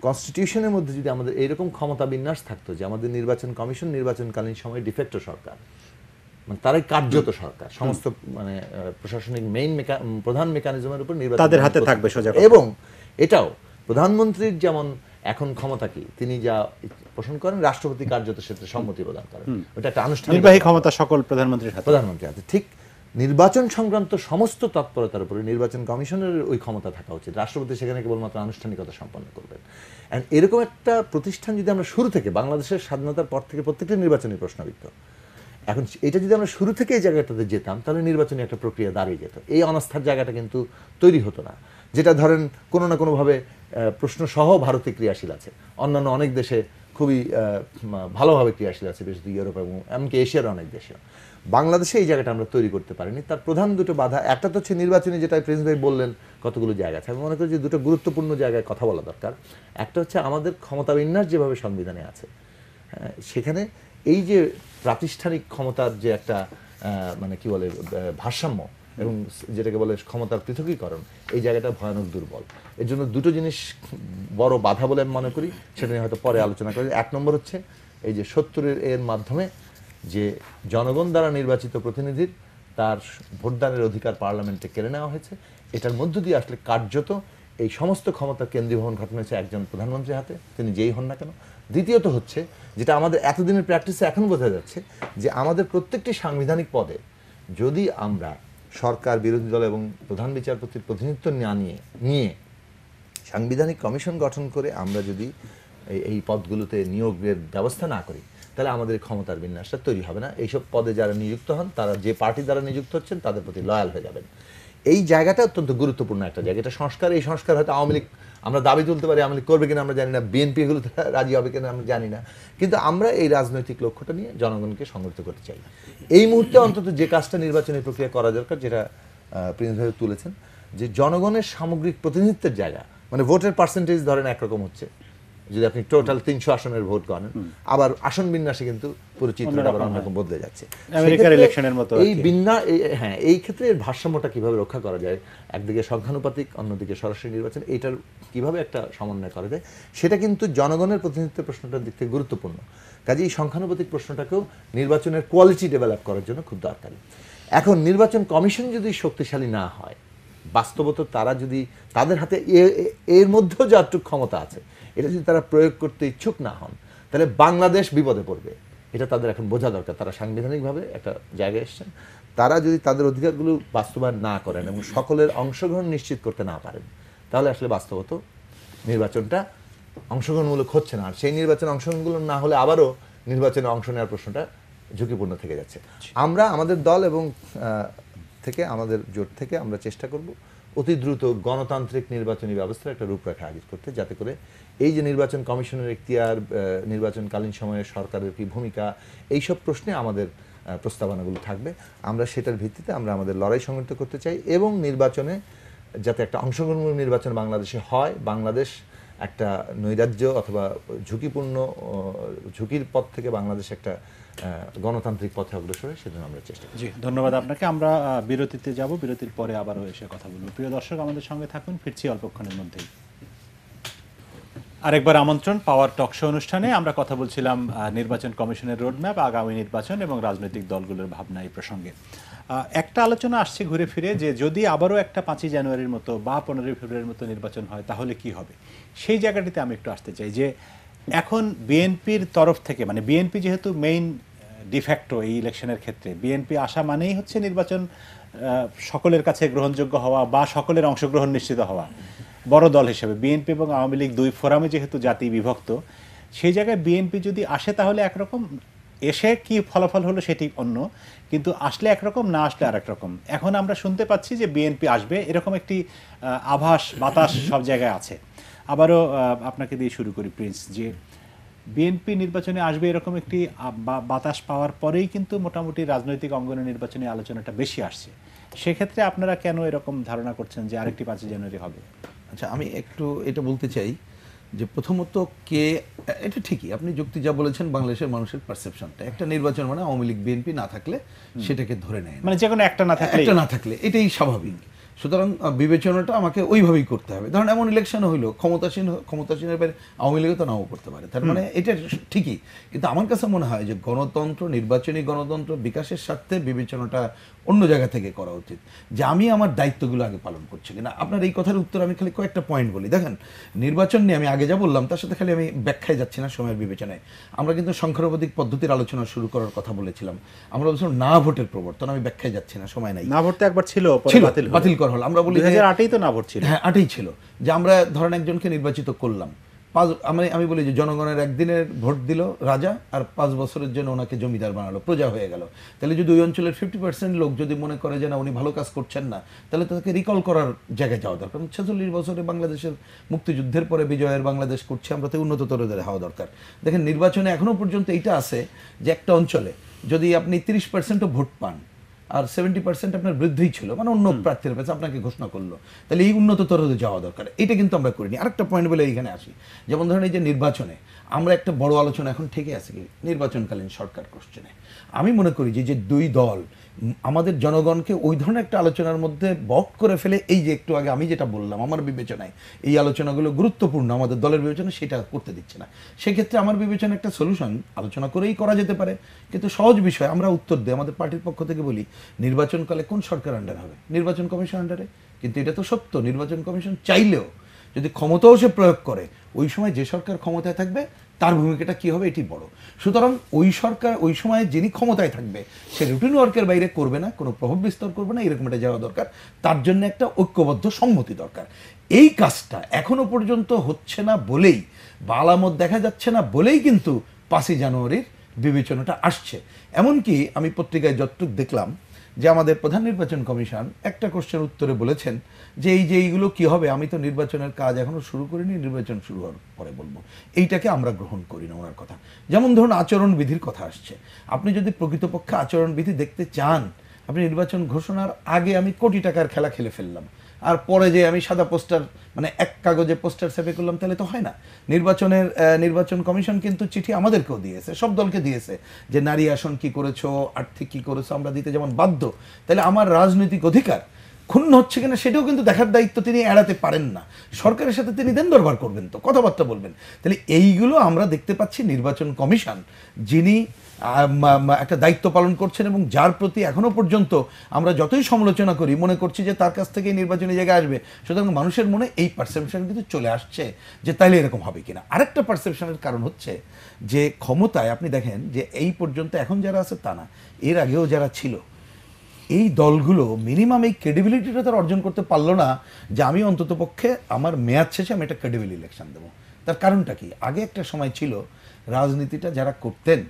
কনস্টিটিউশনের মধ্যে যদি আমাদের এইরকম ক্ষমতা বিন্যাস থাকতো যে আমাদের নির্বাচন কমিশন নির্বাচনকালীন সময় ডিফেক্টো সরকার, মানে তারাই কার্যত সরকার, সমস্ত মানে প্রশাসনিক প্রধান মেকানিজমের উপর নির্বাচন তাদের হাতে থাকবে সোজা। এবং এটাও প্রধানমন্ত্রীর যেমন এখন ক্ষমতা কি, তিনি যা পোষণ করেন রাষ্ট্রপতি কার্যত সেটা সম্মতি প্রদান করেন, ওটা একটা আনুষ্ঠানিক নির্বাহী ক্ষমতা সকল প্রধানমন্ত্রীর হাতে। প্রধানমন্ত্রী আছে। ঠিক নির্বাচন সংক্রান্ত সমস্ত তৎপরতার উপরে নির্বাচন কমিশনের ওই ক্ষমতা থাকা উচিত, রাষ্ট্রপতি সেখানে কেবলমাত্র আনুষ্ঠানিকতা সম্পন্ন করবেন। অ্যান্ড এরকম একটা প্রতিষ্ঠান যদি আমরা শুরু থেকে, বাংলাদেশের স্বাধীনতার পর থেকে প্রত্যেকটি নির্বাচনী প্রশ্নবিদ্ধ, এখন এটা যদি আমরা শুরু থেকে এই জায়গাটাতে যেতাম তাহলে নির্বাচনী একটা প্রক্রিয়া দাঁড়িয়ে যেত, এই অনাস্থার জায়গাটা কিন্তু তৈরি হতো না। যেটা ধরেন কোনো না কোনোভাবে প্রশ্ন সহ ভারতে ক্রিয়াশীল আছে, অন্যান্য অনেক দেশে খুবই ভালোভাবে ক্রিয়াশীল আছে, বিশেষত ইউরোপ এবং এমনকি এশিয়ার অনেক দেশে। বাংলাদেশে এই জায়গাটা আমরা তৈরি করতে পারিনি। তার প্রধান দুটো বাধা, একটা তো হচ্ছে নির্বাচনী, যেটা প্রিন্স ভাই বললেন কতগুলো জায়গা আছে, আমি মনে করি যে দুটো গুরুত্বপূর্ণ জায়গায় কথা বলা দরকার। একটা হচ্ছে আমাদের ক্ষমতা বিন্যাস যেভাবে সংবিধানে আছে, সেখানে এই যে প্রাতিষ্ঠানিক ক্ষমতার যে একটা মানে কি বলে ভারসাম্য এবং যেটাকে বলে ক্ষমতার পৃথকীকরণ, এই জায়গাটা ভয়ানক দুর্বল। এর জন্য দুটো জিনিস বড় বাধা বলে আমি মনে করি, সেটা নিয়ে হয়তো পরে আলোচনা করি। এক নম্বর হচ্ছে এই যে ৭০-এর মাধ্যমে যে জনগণ দ্বারা নির্বাচিত প্রতিনিধির তার ভোটদানের অধিকার পার্লামেন্টে কেড়ে নেওয়া হয়েছে, এটার মধ্য দিয়ে আসলে কার্যত এই সমস্ত ক্ষমতা কেন্দ্রীভবন ঘটানো হয়েছে একজন প্রধানমন্ত্রীর হাতে, তিনি যেই হন না কেন। দ্বিতীয়ত হচ্ছে যেটা আমাদের এতদিনের প্র্যাকটিসে এখন বোঝা যাচ্ছে, যে আমাদের প্রত্যেকটি সাংবিধানিক পদে যদি আমরা সরকার, বিরোধী দল এবং প্রধান বিচারপতির প্রতিনিধিত্ব না নিয়ে সাংবিধানিক কমিশন গঠন করে আমরা যদি এই পদগুলোতে নিয়োগের ব্যবস্থা না করি, তাহলে আমাদের ক্ষমতার বিন্যাসটা তৈরি হবে না। এইসব পদে যারা নিযুক্ত হন তারা যে পার্টি দ্বারা নিযুক্ত হচ্ছেন তাদের প্রতি লয়াল হয়ে যাবেন। এই জায়গাটা অত্যন্ত গুরুত্বপূর্ণ একটা জায়গা। এটা সংস্কার, এই সংস্কার হয়তো আওয়ামী লীগ, আমরা দাবি তুলতে পারি আওয়ামী লীগ করবে কিনা আমরা জানি না, বিএনপি এগুলো রাজি হবে কিনা আমরা জানি না, কিন্তু আমরা এই রাজনৈতিক লক্ষ্যটা নিয়ে জনগণকে সংগঠিত করতে চাই। এই মুহূর্তে অন্তত যে কাজটা নির্বাচনী প্রক্রিয়া করা দরকার, যেটা প্রিন্স ভাই তুলেছেন, যে জনগণের সামগ্রিক প্রতিনিধিত্বের জায়গা, মানে ভোটের পার্সেন্টেজ ধরেন একরকম হচ্ছে, যদি আপনি টোটাল 300 আসনের ভোট গণেন, আবার আসন বিন্যাসে কিন্তু পুরো চিত্রটা আবার অন্যরকম বদলে যাচ্ছে। আমেরিকার ইলেকশনের মতো এই হ্যাঁ, এই ক্ষেত্রে এর ভারসাম্যটা কিভাবে রক্ষা করা যায়, একদিকে সংখ্যানুপাতিক, অন্যদিকে সরাসরি নির্বাচন, এইটার কিভাবে একটা সমন্বয় করা যায়, সেটা কিন্তু জনগণের প্রতিনিধিত্বের প্রশ্নটার দিক থেকে গুরুত্বপূর্ণ। কাজে এই সংখ্যানুপাতিক প্রশ্নটাকেও নির্বাচনের কোয়ালিটি ডেভেলপ করার জন্য খুব দরকারি। এখন নির্বাচন কমিশন যদি শক্তিশালী না হয়, বাস্তবত তারা যদি তাদের হাতে এর মধ্যেও যতটুকু ক্ষমতা আছে এটা যদি তারা প্রয়োগ করতে ইচ্ছুক না হন, তাহলে বাংলাদেশ বিপদে পড়বে। এটা তাদের এখন বোঝা দরকার। তারা সাংবিধানিকভাবে একটা জায়গায় এসছেন, তারা যদি তাদের অধিকারগুলো বাস্তবায়ন না করেন এবং সকলের অংশগ্রহণ নিশ্চিত করতে না পারেন, তাহলে আসলে বাস্তবত নির্বাচনটা অংশগ্রহণমূলক হচ্ছে না। আর সেই নির্বাচনে অংশগ্রহণগুলো না হলে আবারও নির্বাচনে অংশ নেওয়ার প্রশ্নটা ঝুঁকিপূর্ণ থেকে যাচ্ছে। আমরা আমাদের দল এবং আমাদের জোট থেকে আমরা চেষ্টা করব অতি দ্রুত গণতান্ত্রিক নির্বাচনী ব্যবস্থার একটা রূপরেখা আয়োজিত করতে, যাতে করে এই যে নির্বাচন কমিশনের এখতিয়ার, নির্বাচনকালীন সময়ে সরকারের কি ভূমিকা, এইসব প্রশ্নে আমাদের প্রস্তাবনাগুলো থাকবে। আমরা সেটার ভিত্তিতে আমরা আমাদের লড়াই সংগঠিত করতে চাই এবং নির্বাচনে যাতে একটা অংশগ্রহণমূলক নির্বাচন বাংলাদেশে হয়, বাংলাদেশ একটা নৈরাজ্য অথবা ঝুঁকির পথ থেকে বাংলাদেশ একটা গণতান্ত্রিক পথে অগ্রসর হয়, সেজন্য আমরা চেষ্টা করি। জি, ধন্যবাদ আপনাকে। আমরা বিরতিতে যাব, বিরতির পরে আবারও এসে কথা বলবো। প্রিয় দর্শক, আমাদের সঙ্গে থাকুন, ফিরছি অল্পক্ষণের মধ্যেই। আরেকবার আমন্ত্রণ পাওয়ার টক শো অনুষ্ঠানে। আমরা কথা বলছিলাম নির্বাচন কমিশনের রোডম্যাপ, আগামী নির্বাচন এবং রাজনৈতিক দলগুলোর ভাবনা এই প্রসঙ্গে। একটা আলোচনা আসছে ঘুরে ফিরে, যে যদি আবারও একটা 5ই জানুয়ারির মতো বা 15ই ফেব্রুয়ারির মতো নির্বাচন হয় তাহলে কি হবে। সেই জায়গাটিতে আমি একটু আসতে চাই, যে এখন বিএনপির তরফ থেকে, মানে বিএনপি যেহেতু মেইন ডিফ্যাক্টো এই ইলেকশনের ক্ষেত্রে, বিএনপি আসা মানেই হচ্ছে নির্বাচন সকলের কাছে গ্রহণযোগ্য হওয়া বা সকলের অংশগ্রহণ নিশ্চিত হওয়া। বড় দল হিসেবে বিএনপি এবং আওয়ামী লীগ দুই ফোরামে যেহেতু জাতি বিভক্ত, সেই জায়গায় বিএনপি যদি আসে তাহলে একরকম, এসে কি ফলাফল হলো সেটি অন্য, কিন্তু আসলে একরকম, না আসলে আরেক রকম। এখন আমরা শুনতে পাচ্ছি যে বিএনপি আসবে, এরকম একটি আভাস বাতাস সব জায়গায় আছে। আবারও আপনাকে দিয়ে শুরু করি প্রিন্স, যে বিএনপি নির্বাচনে আসবে এরকম একটি বাতাস পাওয়ার পরেই কিন্তু মোটামুটি রাজনৈতিক অঙ্গনে নির্বাচনী আলোচনাটা বেশি আসছে। সেক্ষেত্রে আপনারা কেন এরকম ধারণা করছেন যে আরেকটি 5ই জানুয়ারি হবে? আচ্ছা, আমি একটু এটা বলতে চাই যে প্রথমত এটা ঠিকই আপনি যুক্তি যা বলেছেন, বাংলাদেশের মানুষের পারসেপশনটা একটা নির্বাচন মানে আওয়ামী লীগ বিএনপি না থাকলে সেটাকে ধরে নেয়, মানে যে কোনো একটা না থাকলে এটাই স্বাভাবিক। সুতরাং বিবেচনাটা আমাকে ওইভাবেই করতে হবে। ধরেন এমন ইলেকশন হইলো, ক্ষমতাসীনের বাইরে আওয়ামী লীগও তো নাও করতে পারে, তার মানে এটা ঠিকই। কিন্তু আমার কাছে মনে হয় যে গণতন্ত্র, নির্বাচনী গণতন্ত্র বিকাশের স্বার্থে বিবেচনাটা অন্য জায়গা থেকে করা উচিত, যে আমি আমার দায়িত্বগুলো আগে পালন করছি কিনা। আপনার এই কথার উত্তর আমি খালি কয়েকটা পয়েন্ট বলি। দেখেন, নির্বাচন নিয়ে আমি আগে যা বললাম তার সাথে খালি আমি ব্যাখ্যায় যাচ্ছি না সময়ের বিবেচনায়। আমরা কিন্তু সংখ্যানুপাতিক পদ্ধতির আলোচনা শুরু করার কথা বলেছিলাম, আমরা বলছিলাম না ভোটের প্রবর্তন, আমি ব্যাখ্যায় যাচ্ছি না, সময় নাই। না ভোটটা একবার ছিল, পরে ছিল, বাতিল হলো। বাতিল করা হলো। আমরা বলি 2008 তো না ভোট ছিল। হ্যাঁ, 8ই ছিল, যে আমরা ধরেন একজনকে নির্বাচিত করলাম, আমি বলি যে জনগণের একদিনের ভোট দিল রাজা, আর 5 বছরের জন্য ওনাকে জমিদার বানালো, প্রজা হয়ে গেল। তাহলে যদি ওই অঞ্চলের 50% লোক যদি মনে করে যে না উনি ভালো কাজ করছেন না, তাহলে তাকে রিকল করার জায়গায় যাওয়া দরকার। 46 বছরে বাংলাদেশের মুক্তিযুদ্ধের পরে বিজয়ের বাংলাদেশ করছে, আমরা তো উন্নততর হওয়া দরকার। দেখেন, নির্বাচনে এখনো পর্যন্ত এইটা আছে যে একটা অঞ্চলে যদি আপনি 30%ও ভোট পান আর 70% আপনার বৃদ্ধিই ছিল, মানে অন্য প্রার্থীর কাছে আপনাকে ঘোষণা করলো, তাহলে এই উন্নততর যাওয়া দরকার। এটা কিন্তু আমরা করিনি। আরেকটা পয়েন্ট বলে এইখানে আসি, যেমন ধরেন এই যে নির্বাচনে আমরা একটা বড় আলোচনা এখন থেকে আছে কি নির্বাচনকালীন সরকার কোশ্চেনে। আমি মনে করি যে দুই দল আমাদের জনগণকে ওই ধরনের একটা আলোচনার মধ্যে বক করে ফেলে, এই যে একটু আগে আমি যেটা বললাম আমার বিবেচনায় এই আলোচনাগুলো গুরুত্বপূর্ণ, আমাদের দলের বিবেচনা সেটা করতে দিচ্ছে না। সেক্ষেত্রে আমার বিবেচনা একটা সলিউশন আলোচনা করেই করা যেতে পারে, কিন্তু সহজ বিষয় আমরা উত্তর দিই। আমাদের পার্টির পক্ষ থেকে বলি নির্বাচনকালে কোন সরকার আন্ডার হবে? নির্বাচন কমিশন আন্ডারে। কিন্তু এটা তো সত্য, নির্বাচন কমিশন চাইলেও যদি ক্ষমতাও সে প্রয়োগ করে, ওই সময় যে সরকার ক্ষমতায় থাকবে তার ভূমিকাটা কি হবে এটি বড়। সুতরাং ওই সরকার ওই সময় যিনি ক্ষমতায় থাকবে সে রুটিন ওয়ার্কের বাইরে করবে না, কোনো প্রভাব বিস্তার করবে না, এরকম একটা যাওয়া দরকার। তার জন্য একটা ঐক্যবদ্ধ সম্মতি দরকার। এই কাজটা এখনো পর্যন্ত হচ্ছে না বলেই বা আলামত দেখা যাচ্ছে না বলেই কিন্তু 5ই জানুয়ারির বিবেচনাটা আসছে। এমনকি আমি পত্রিকায় যতটুকু দেখলাম যে আমাদের প্রধান নির্বাচন কমিশন একটা কোশ্চেন উত্তরে বলেছেন যে এইগুলো কি হবে, আমি তো নির্বাচনের কাজ এখনো শুরু করিনি, নির্বাচন শুরু হওয়ার পরে বলবো। এইটাকে আমরা গ্রহণ করি না ওনার কথা। যেমন ধরুন আচরণবিধির কথা আসছে, আপনি যদি প্রকৃতপক্ষে আচরণবিধি দেখতে চান, আপনি নির্বাচন ঘোষণার আগে আমি কোটি টাকার খেলা খেলে ফেললাম, আর পরে যে আমি সাদা পোস্টার মানে এক কাগজে পোস্টার সেপে করলাম, তাহলে তো হয় না। নির্বাচন কমিশন কিন্তু চিঠি আমাদেরকেও দিয়েছে, সব দলকে দিয়েছে, যে নারী আসন কি করেছো, আর্থিক কি করেছো, আমরা দিতে যেমন বাধ্য, তাহলে আমার রাজনৈতিক অধিকার ক্ষুণ্ণ হচ্ছে কিনা সেটাও কিন্তু দেখার দায়িত্ব তিনি এড়াতে পারেন না। সরকারের সাথে তিনি দেন দরবার করবেন, তো কথাবার্তা বলবেন। তাহলে এইগুলো আমরা দেখতে পাচ্ছি নির্বাচন কমিশন যিনি একটা দায়িত্ব পালন করছেন এবং যার প্রতি এখনো পর্যন্ত আমরা যতই সমালোচনা করি মনে করছি যে তার কাছ থেকে নির্বাচনী জায়গায় আসবে, সুতরাং মানুষের মনে এই পারসেপশন কিন্তু চলে আসছে যে তাইলে এরকম হবে কিনা। আরেকটা পারসেপশনের কারণ হচ্ছে যে ক্ষমতায় আপনি দেখেন যে এই পর্যন্ত এখন যারা আছে তা না, এর আগেও যারা ছিল এই দলগুলো মিনিমাম এই ক্রেডিবিলিটিটা তারা অর্জন করতে পারলো না যে আমি অন্ততপক্ষে আমার মেয়াদ শেষে আমি একটা ক্রেডিবল ইলেকশন দেবো। তার কারণটা কি? আগে একটা সময় ছিল রাজনীতিটা যারা করতেন,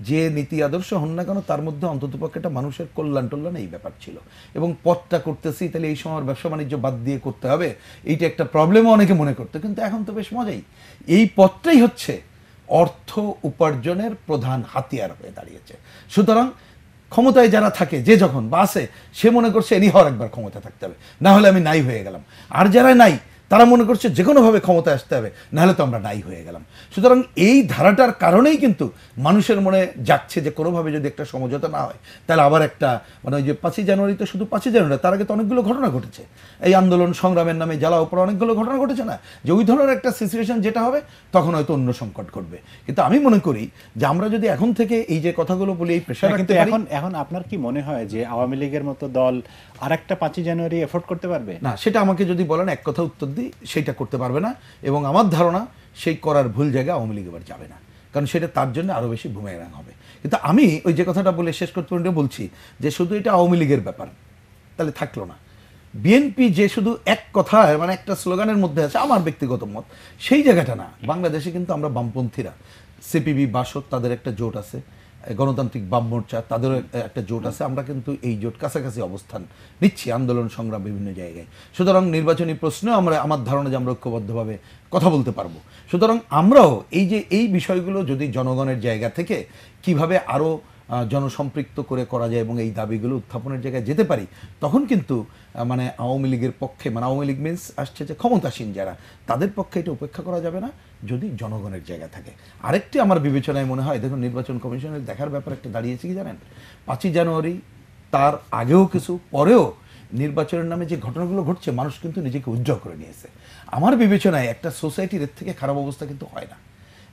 যে নীতি আদর্শ হন না কেন তার মধ্যে অন্ততপক্ষে একটা মানুষের কল্যাণ টল্যাণ এই ব্যাপার ছিল, এবং পথটা করতেছি তাহলে এই সময় ব্যবসা বাণিজ্য বাদ দিয়ে করতে হবে, এইটা একটা প্রবলেমও অনেকে মনে করতো। কিন্তু এখন তো বেশ মজাই, এই পথটাই হচ্ছে অর্থ উপার্জনের প্রধান হাতিয়ার হয়ে দাঁড়িয়েছে। সুতরাং ক্ষমতায় যারা থাকে, যে যখন বাসে সে মনে করছে এনি হওয়ার একবার ক্ষমতা থাকতে হবে, না হলে আমি নাই হয়ে গেলাম। আর যারা নাই তারা মনে করছে যে কোনোভাবে ক্ষমতায় আসতে হবে, নাহলে তো আমরা নাই হয়ে গেলাম। সুতরাং এই ধারাটার কারণেই কিন্তু মানুষের মনে যাচ্ছে যে কোনোভাবে যদি একটা সমঝোতা না হয় তাহলে আবার একটা মানে ওই যে 5ই জানুয়ারি তো শুধু 5ই জানুয়ারি, তার আগে তো অনেকগুলো ঘটনা ঘটেছে, এই আন্দোলন সংগ্রামের নামে জ্বালা উপর অনেকগুলো ঘটনা ঘটেছে না, যে ওই ধরনের একটা সিচুয়েশন যেটা হবে তখন হয়তো অন্য সংকট ঘটবে। কিন্তু আমি মনে করি যে আমরা যদি এখন থেকে এই যে কথাগুলো বলি এই প্রেশার, কিন্তু এখন আপনার কি মনে হয় যে আওয়ামী লীগের মতো দল আরেকটা 5ই জানুয়ারি এফোর্ড করতে পারবে? না, সেটা আমাকে যদি বলেন এক কথা উত্তর দিই, সেটা করতে পারবে না। এবং আমার ধারণা সেই করার ভুল জায়গা আওয়ামী লীগ এবার যাবে না, কারণ সেটা তার জন্য আরো বেশি বুমেরাং হবে। কিন্তু আমি ওই যে কথাটা বলে শেষ করতে বলছি যে শুধু এটা আওয়ামী লীগের ব্যাপার, তাহলে থাকলো না। বিএনপি যে শুধু এক কথায় মানে একটা স্লোগানের মধ্যে আছে, আমার ব্যক্তিগত মত সেই জায়গাটা না। বাংলাদেশে কিন্তু আমরা বামপন্থীরা সিপিবি বাসদ তাদের একটা জোট আছে, গণতান্ত্রিক বাম মোর্চা তাদেরও একটা জোট আছে, আমরা কিন্তু এই জোট কাছাকাছি অবস্থান নিচ্ছি আন্দোলন সংগ্রাম বিভিন্ন জায়গায়। সুতরাং নির্বাচনী প্রশ্নেও আমার ধারণা যে আমরা ঐক্যবদ্ধভাবে কথা বলতে পারবো। সুতরাং আমরাও এই বিষয়গুলো যদি জনগণের জায়গা থেকে কিভাবে আরও জনসম্পৃক্ত করে করা যায় এবং এই দাবিগুলো উত্থাপনের জায়গায় যেতে পারি, তখন কিন্তু মানে আওয়ামী লীগের পক্ষে, মানে আওয়ামী লীগ মিনস আসছে যে ক্ষমতাসীন যারা, তাদের পক্ষে এটা উপেক্ষা করা যাবে না যদি জনগণের জায়গা থাকে। আরেকটি আমার বিবেচনায় মনে হয়, দেখুন নির্বাচন কমিশনের দেখার ব্যাপার একটা দাঁড়িয়েছে কি জানেন, 5ই জানুয়ারি তার আগেও কিছু পরেও নির্বাচনের নামে যে ঘটনাগুলো ঘটছে মানুষ কিন্তু নিজেকে উইথড্র করে নিয়েছে। আমার বিবেচনায় একটা সোসাইটির এর থেকে খারাপ অবস্থা কিন্তু হয় না।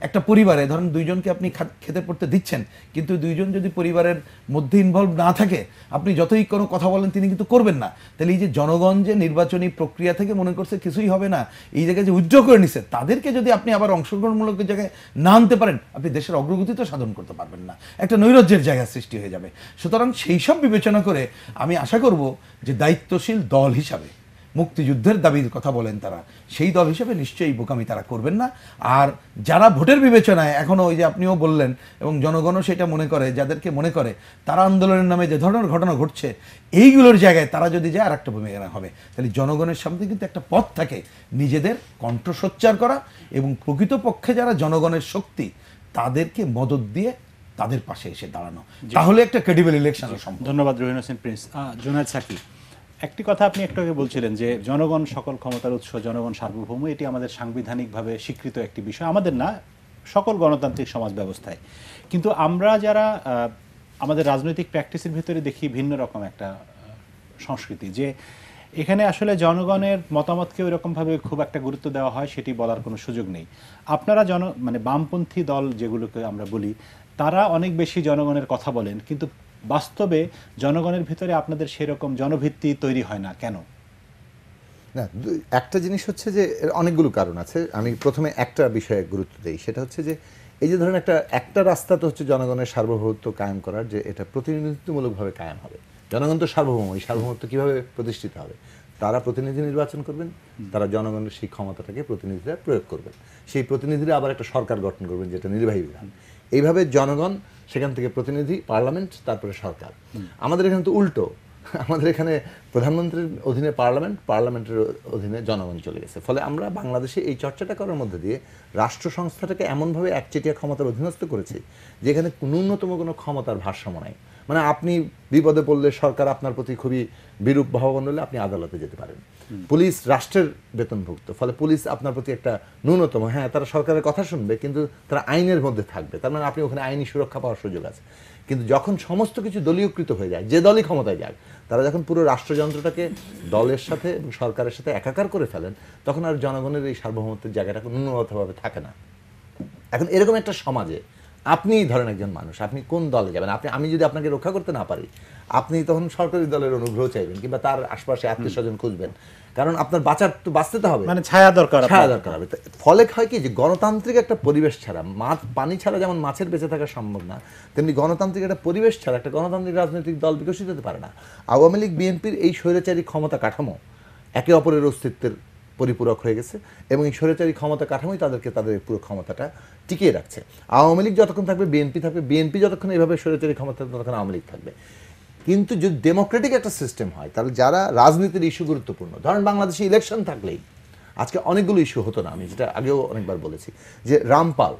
একটা পরিবারে ধরেন দুইজনকে আপনি খেতে পড়তে দিচ্ছেন, কিন্তু দুইজন যদি পরিবারের মধ্যে ইনভলভ না থাকে, আপনি যতই কোনো কথা বলেন তিনি কিন্তু করবেন না। তাহলে এই যে জনগণ যে নির্বাচনী প্রক্রিয়া থেকে মনে করছে কিছুই হবে না, এই জায়গায় যে উইথড্র করে নিছে, তাদেরকে যদি আপনি আবার অংশগ্রহণমূলক জায়গায় না আনতে পারেন, আপনি দেশের অগ্রগতি তো সাধন করতে পারবেন না, একটা নৈরাজ্যের জায়গা সৃষ্টি হয়ে যাবে। সুতরাং সেই সব বিবেচনা করে আমি আশা করব যে দায়িত্বশীল দল হিসাবে, মুক্তিযুদ্ধের দাবির কথা বলেন তারা, সেই দল হিসেবে নিশ্চয়ই বোকামি তারা করবেন না। আর যারা ভোটের বিবেচনায় এখনো ওই যে আপনিও বললেন এবং জনগণও সেটা মনে করে, যাদেরকে মনে করে তারা আন্দোলনের নামে যে ধরনের ঘটনা ঘটছে এইগুলোর জায়গায় তারা যদি যায় আর একটা ভূমিকা হবে, তাহলে জনগণের সামনে কিন্তু একটা পথ থাকে নিজেদের কণ্ঠ সোচ্চার করা এবং প্রকৃতপক্ষে যারা জনগণের শক্তি তাদেরকে মদত দিয়ে তাদের পাশে এসে দাঁড়ানো, তাহলে একটা ক্রেডিবল ইলেকশন সম্ভব। ধন্যবাদ রহিন হোসেন প্রিন্স। জুনায়েদ সাকি, একটি কথা আপনি একটু আগে বলছিলেন যে জনগণ সকল ক্ষমতার উৎস, জনগণ সার্বভৌম, এটি আমাদের সাংবিধানিকভাবে স্বীকৃত একটি বিষয়, আমাদের না, সকল গণতান্ত্রিক সমাজ ব্যবস্থায়। কিন্তু আমরা যারা আমাদের রাজনৈতিক প্র্যাকটিসের ভিতরে দেখি ভিন্ন রকম একটা সংস্কৃতি, যে এখানে আসলে জনগণের মতামতকে ওইরকমভাবে খুব একটা গুরুত্ব দেওয়া হয় সেটি বলার কোনো সুযোগ নেই। আপনারা মানে বামপন্থী দল যেগুলোকে আমরা বলি, তারা অনেক বেশি জনগণের কথা বলেন, কিন্তু বাস্তবে জনগণের ভিতরে আপনাদের সেরকম জনভিত্তি তৈরি হয় না কেন? না, একটা জিনিস হচ্ছে যে অনেকগুলো কারণ আছে। আমি প্রথমে একটা বিষয়ে গুরুত্ব দিই, সেটা হচ্ছে যে এই যে ধরেন একটা রাস্তা তো হচ্ছে জনগণের সার্বভৌমত্ব কায়েম করার, যে এটা প্রতিনিধিত্বমূলকভাবে কায়েম হবে। জনগণ তো সার্বভৌম, এই সার্বভৌমত্ব কীভাবে প্রতিষ্ঠিত হবে? তারা প্রতিনিধি নির্বাচন করবেন, তারা জনগণের সেই ক্ষমতাটাকে প্রতিনিধিরা প্রয়োগ করবেন, সেই প্রতিনিধিরা আবার একটা সরকার গঠন করবেন যেটা নির্বাহী বিধান। এইভাবে জনগণ সেখান থেকে প্রতিনিধি, পার্লামেন্ট, তারপরে সরকার। আমাদের এখানে তো উল্টো, আমাদের এখানে প্রধানমন্ত্রীর অধীনে পার্লামেন্ট, পার্লামেন্টের অধীনে জনগণ চলে গেছে। ফলে আমরা বাংলাদেশে এই চর্চাটা করার মধ্যে দিয়ে রাষ্ট্র সংস্থাটাকে এমনভাবে একচেটিয়া ক্ষমতার অধীনস্থ করেছি যেখানে ন্যূনতম কোনো ক্ষমতার ভারসাম্য নাই। মানে আপনি বিপদে পড়লে সরকার আপনার প্রতি খুবই বিরূপ ভাবাপন্ন হলে আপনি আদালতে যেতে পারেন। পুলিশ রাষ্ট্রের বেতনভুক্ত, ফলে পুলিশ আপনার প্রতি একটা ন্যূনতম, হ্যাঁ তারা সরকারের কথা শুনবে কিন্তু তারা আইনের মধ্যে থাকবে, তার মানে আপনি ওখানে আইনি সুরক্ষা পাওয়ার সুযোগ আছে। কিন্তু যখন সমস্ত কিছু দলীয়কৃত হয়ে যায়, যে দলই ক্ষমতায় যাক, তারা যখন পুরো রাষ্ট্রযন্ত্রটাকে দলের সাথে এবং সরকারের সাথে একাকার করে ফেলেন, তখন আর জনগণের এই সার্বভৌমত্বের জায়গাটা ন্যূনতভাবে থাকে না। এখন এরকম একটা সমাজে আপনি ধরেন একজন মানুষ, আপনি কোন দলে যাবেন? আমি যদি আপনাকে রক্ষা করতে না পারি, আপনি তখন সরকারি দলের অনুগ্রহ চাইবেন কিংবা তার আশপাশে আত্মীয় স্বজন খুঁজবেন, কারণ আপনার বাঁচতে তো হবে, মানে ছায়া দরকার হবে। ফলে হয় কি যে গণতান্ত্রিক একটা পরিবেশ ছাড়া, পানি ছাড়া যেমন মাছের বেঁচে থাকা সম্ভব না, তেমনি গণতান্ত্রিক একটা পরিবেশ ছাড়া একটা গণতান্ত্রিক রাজনৈতিক দল বিকশিত হতে পারে না। আওয়ামী লীগ, বিএনপির এই স্বৈরাচারী ক্ষমতা কাঠামো একে অপরের অস্তিত্বের পরিপূরক হয়ে গেছে এবং এই স্বৈরাচারী ক্ষমতা কাঠামোই তাদেরকে তাদের পুরো ক্ষমতাটা টিকিয়ে রাখছে। আওয়ামী লীগ যতক্ষণ থাকবে বিএনপি থাকবে, বিএনপি যতক্ষণ এইভাবে স্বৈরাচারী ক্ষমতা ততক্ষণ আওয়ামী লীগ থাকবে। কিন্তু যদি ডেমোক্রেটিক একটা সিস্টেম হয়, তাহলে যারা রাজনীতির ইস্যু গুরুত্বপূর্ণ, ধরেন বাংলাদেশে ইলেকশন থাকলেই আজকে অনেকগুলো ইস্যু হতো না। আমি যেটা আগেও অনেকবার বলেছি যে রামপাল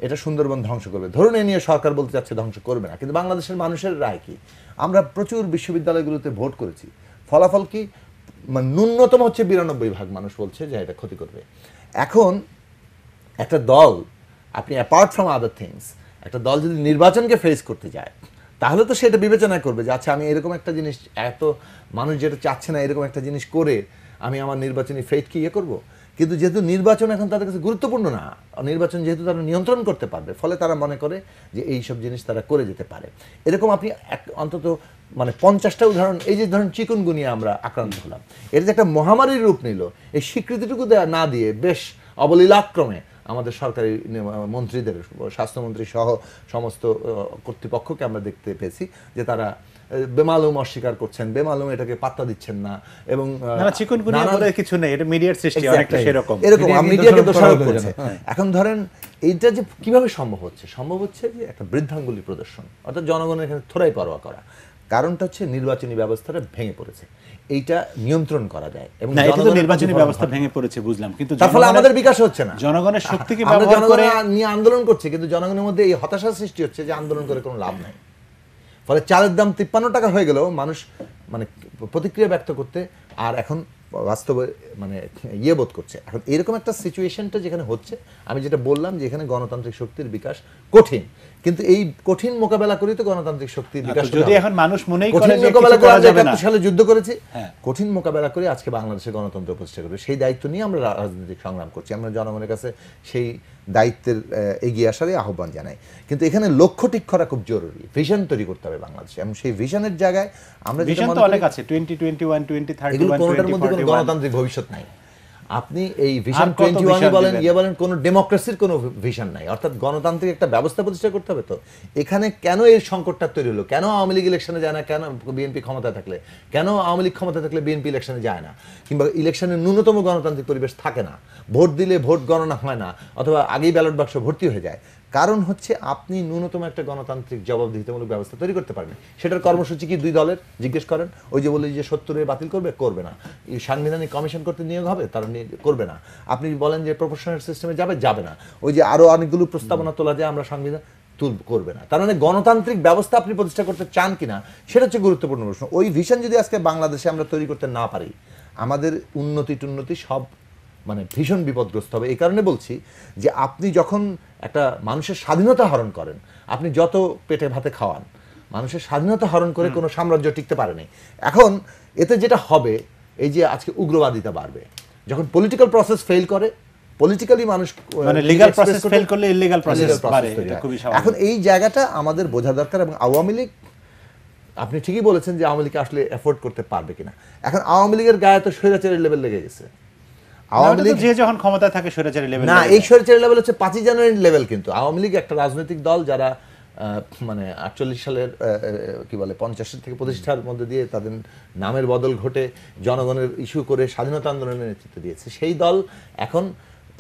এটা সুন্দরবন ধ্বংস করবে, ধরুন এ নিয়ে সরকার বলতে চাচ্ছে ধ্বংস করবে না, কিন্তু বাংলাদেশের মানুষের রায় কি? আমরা প্রচুর বিশ্ববিদ্যালয়গুলোতে ভোট করেছি, ফলাফল কি? মানে ন্যূনতম হচ্ছে 92% মানুষ বলছে যে এটা ক্ষতি করবে। এখন একটা দল, আপনি অ্যাপার্ট ফ্রম আদার থিংস, একটা দল যদি নির্বাচনকে ফেস করতে যায়, তাহলে তো সেটা বিবেচনা করবে যে আচ্ছা আমি এরকম একটা জিনিস, এত মানুষ যেটা চাচ্ছে না এরকম একটা জিনিস করে আমি আমার নির্বাচনী ফেটকে করব। কিন্তু যেহেতু নির্বাচন এখন তাদের কাছে গুরুত্বপূর্ণ না, নির্বাচন যেহেতু তারা নিয়ন্ত্রণ করতে পারবে, ফলে তারা মনে করে যে এই সব জিনিস তারা করে যেতে পারে। এরকম আপনি অন্তত মানে 50টা উদাহরণ, এই যে ধরেন চিকুনগুনিয়া আমরা আক্রান্ত হলাম, এটা যে একটা মহামারীর রূপ নিল, এই স্বীকৃতিটুকু না দিয়ে বেশ অবলীলাক্রমে আমাদের সরকারি মন্ত্রীদের, স্বাস্থ্যমন্ত্রী সহ সমস্ত কর্তৃপক্ষকে আমরা দেখতে পেয়েছি যে তারা বেমালুম অস্বীকার করছেন, বেমালুম এটাকে পাত্তা দিচ্ছেন না। এবং কিছু নেই, এটা মিডিয়ার সৃষ্টি, অনেকটা সেরকম, এরকম মিডিয়াকে দোষারোপ করছে। এখন ধরেন এইটা যে কিভাবে সম্ভব হচ্ছে যে একটা বৃদ্ধাঙ্গুলি প্রদর্শন, অর্থাৎ জনগণের এখানে থোড়াই পরোয়া করা। কারণটা হচ্ছে নির্বাচনী ব্যবস্থাটা ভেঙে পড়েছে, এইটা নিয়ন্ত্রণ করা যায়। এবং নির্বাচনী ব্যবস্থা ভেঙে পড়েছে বুঝলাম, কিন্তু তার ফলে আমাদের বিকাশ হচ্ছে না। জনগণের শক্তিকে ব্যবহার করে নিয়ে আন্দোলন করছে, কিন্তু জনগণের মধ্যে এই হতাশার সৃষ্টি হচ্ছে যে আন্দোলন করে কোনো লাভ নাই। ফলে চালের দাম 53 টাকা হয়ে গেলেও মানুষ মানে প্রতিক্রিয়া ব্যক্ত করতে আর এখন বাস্তবে মানে ইয়ে বোধ করছে। এখন এরকম একটা সিচুয়েশনটা যেখানে হচ্ছে, আমি যেটা বললাম যে এখানে গণতান্ত্রিক শক্তির বিকাশ কঠিন, কিন্তু এই কঠিন মোকাবেলা করেই তো গণতান্ত্রিক শক্তির বিকাশ যদি এখন মানুষ মনেই করে কঠিন যে মোকাবেলা কিছু করে করা আমরা যাবে না, ৭১ সালে যুদ্ধ করেছি, হ্যাঁ। কঠিন মোকাবেলা করে আজকে বাংলাদেশে গণতন্ত্র প্রতিষ্ঠা করবে, সেই দায়িত্ব নিয়ে আমরা রাজনৈতিক সংগ্রাম করছি। আমরা জনগণের কাছে সেই দায়িত্বের এগিয়ে আসারই আহ্বান জানাই। কিন্তু এখানে লক্ষ্য ঠিক করা খুব জরুরি, ভিশন তৈরি করতে হবে বাংলাদেশে, এবং সেই ভিশনের জায়গায় আমরা যেটা ভিশন মনে তো করি, অনেক আছে, 2021, এগুলো 2031, কোনোটার মধ্যে কোনো 2041। গণতান্ত্রিক ভবিষ্যৎ নাই। আপনি এই ভিশন আর কত 21 vision বলেন, দিবেন? বলেন, কোনো ডেমোক্রেসির কোনো ভিশন নাই, অর্থাৎ গণতান্ত্রিক একটা ব্যবস্থা প্রতিষ্ঠা করতে হবে। তো এখানে কেন এই সংকটটা তৈরি হলো, কেন আওয়ামী লীগ ইলেকশনে যায় না, কেন বিএনপি ক্ষমতায় থাকলে, কেন আওয়ামী লীগ ক্ষমতায় থাকলে বিএনপি ইলেকশনে যায় না, কিংবা ইলেকশনে ন্যূনতম গণতান্ত্রিক পরিবেশ থাকে না, ভোট দিলে ভোট গণনা হয় না, অথবা আগেই ব্যালট বাক্স ভর্তি হয়ে যায়। কারণ হচ্ছে আপনি ন্যূনতম একটা গণতান্ত্রিক জবাবদিহিতামূলক ব্যবস্থা তৈরি করতে পারেন। সেটার কর্মসূচি কি দুই দলের জিজ্ঞেস করেন, ওই যে বলে যে 70 বাতিল করবে না, এই সাংবিধানিক কমিশন করতে নিয়োগ হবে, তারা করবে না। আপনি বলেন যে প্রপোর্শনাল সিস্টেমে যাবে না, ওই যে আরো অনেকগুলো প্রস্তাবনা তোলা যায় আমরা সংবিধান করবে না। তার মানে গণতান্ত্রিক ব্যবস্থা আপনি প্রতিষ্ঠা করতে চান কিনা সেটা হচ্ছে গুরুত্বপূর্ণ প্রশ্ন। ওই ভিশন যদি আজকে বাংলাদেশে আমরা তৈরি করতে না পারি, আমাদের উন্নতি সব মানে ভীষণ বিপদগ্রস্ত হবে। এই কারণে বলছি যে আপনি যখন একটা মানুষের স্বাধীনতা হরণ করেন, আপনি যত পেটে ভাতে খাওয়ান, মানুষের স্বাধীনতা হরণ করে কোনো সাম্রাজ্য টিকতে পারেনি। এখন এতে যেটা হবে, এই যে আজকে উগ্রবাদিতা বাড়বে, যখন পলিটিক্যাল প্রসেস ফেল করে, পলিটিক্যালি মানুষ মানে লিগ্যাল প্রসেস ফেল করলে ইলিগ্যাল প্রসেস বাড়ে, এটা খুবই স্বাভাবিক। এখন এই জায়গাটা আমাদের বোঝা দরকার। এবং আওয়ামী লীগ, আপনি ঠিকই বলেছেন যে আওয়ামী লীগ আসলে এফোর্ড করতে পারবে কিনা। এখন আওয়ামী লীগের গায়ে তো স্বৈরাচারের লেভেল লেগে গেছে। আওয়ামী লীগ যে যখন ক্ষমতায় থাকে স্বৈরাচারী লেভেল না, এই স্বৈরাচারী লেভেল হচ্ছে 5 জানুয়ারির লেভেল। কিন্তু আওয়ামী লীগ একটা রাজনৈতিক দল যারা মানে 48 সালের কি বলে 50 থেকে প্রতিষ্ঠার মধ্যে দিয়ে তাদের নামের বদল ঘটে জনগণের ইস্যু করে স্বাধীনতা আন্দোলনের নেতৃত্ব দিয়েছে, সেই দল এখন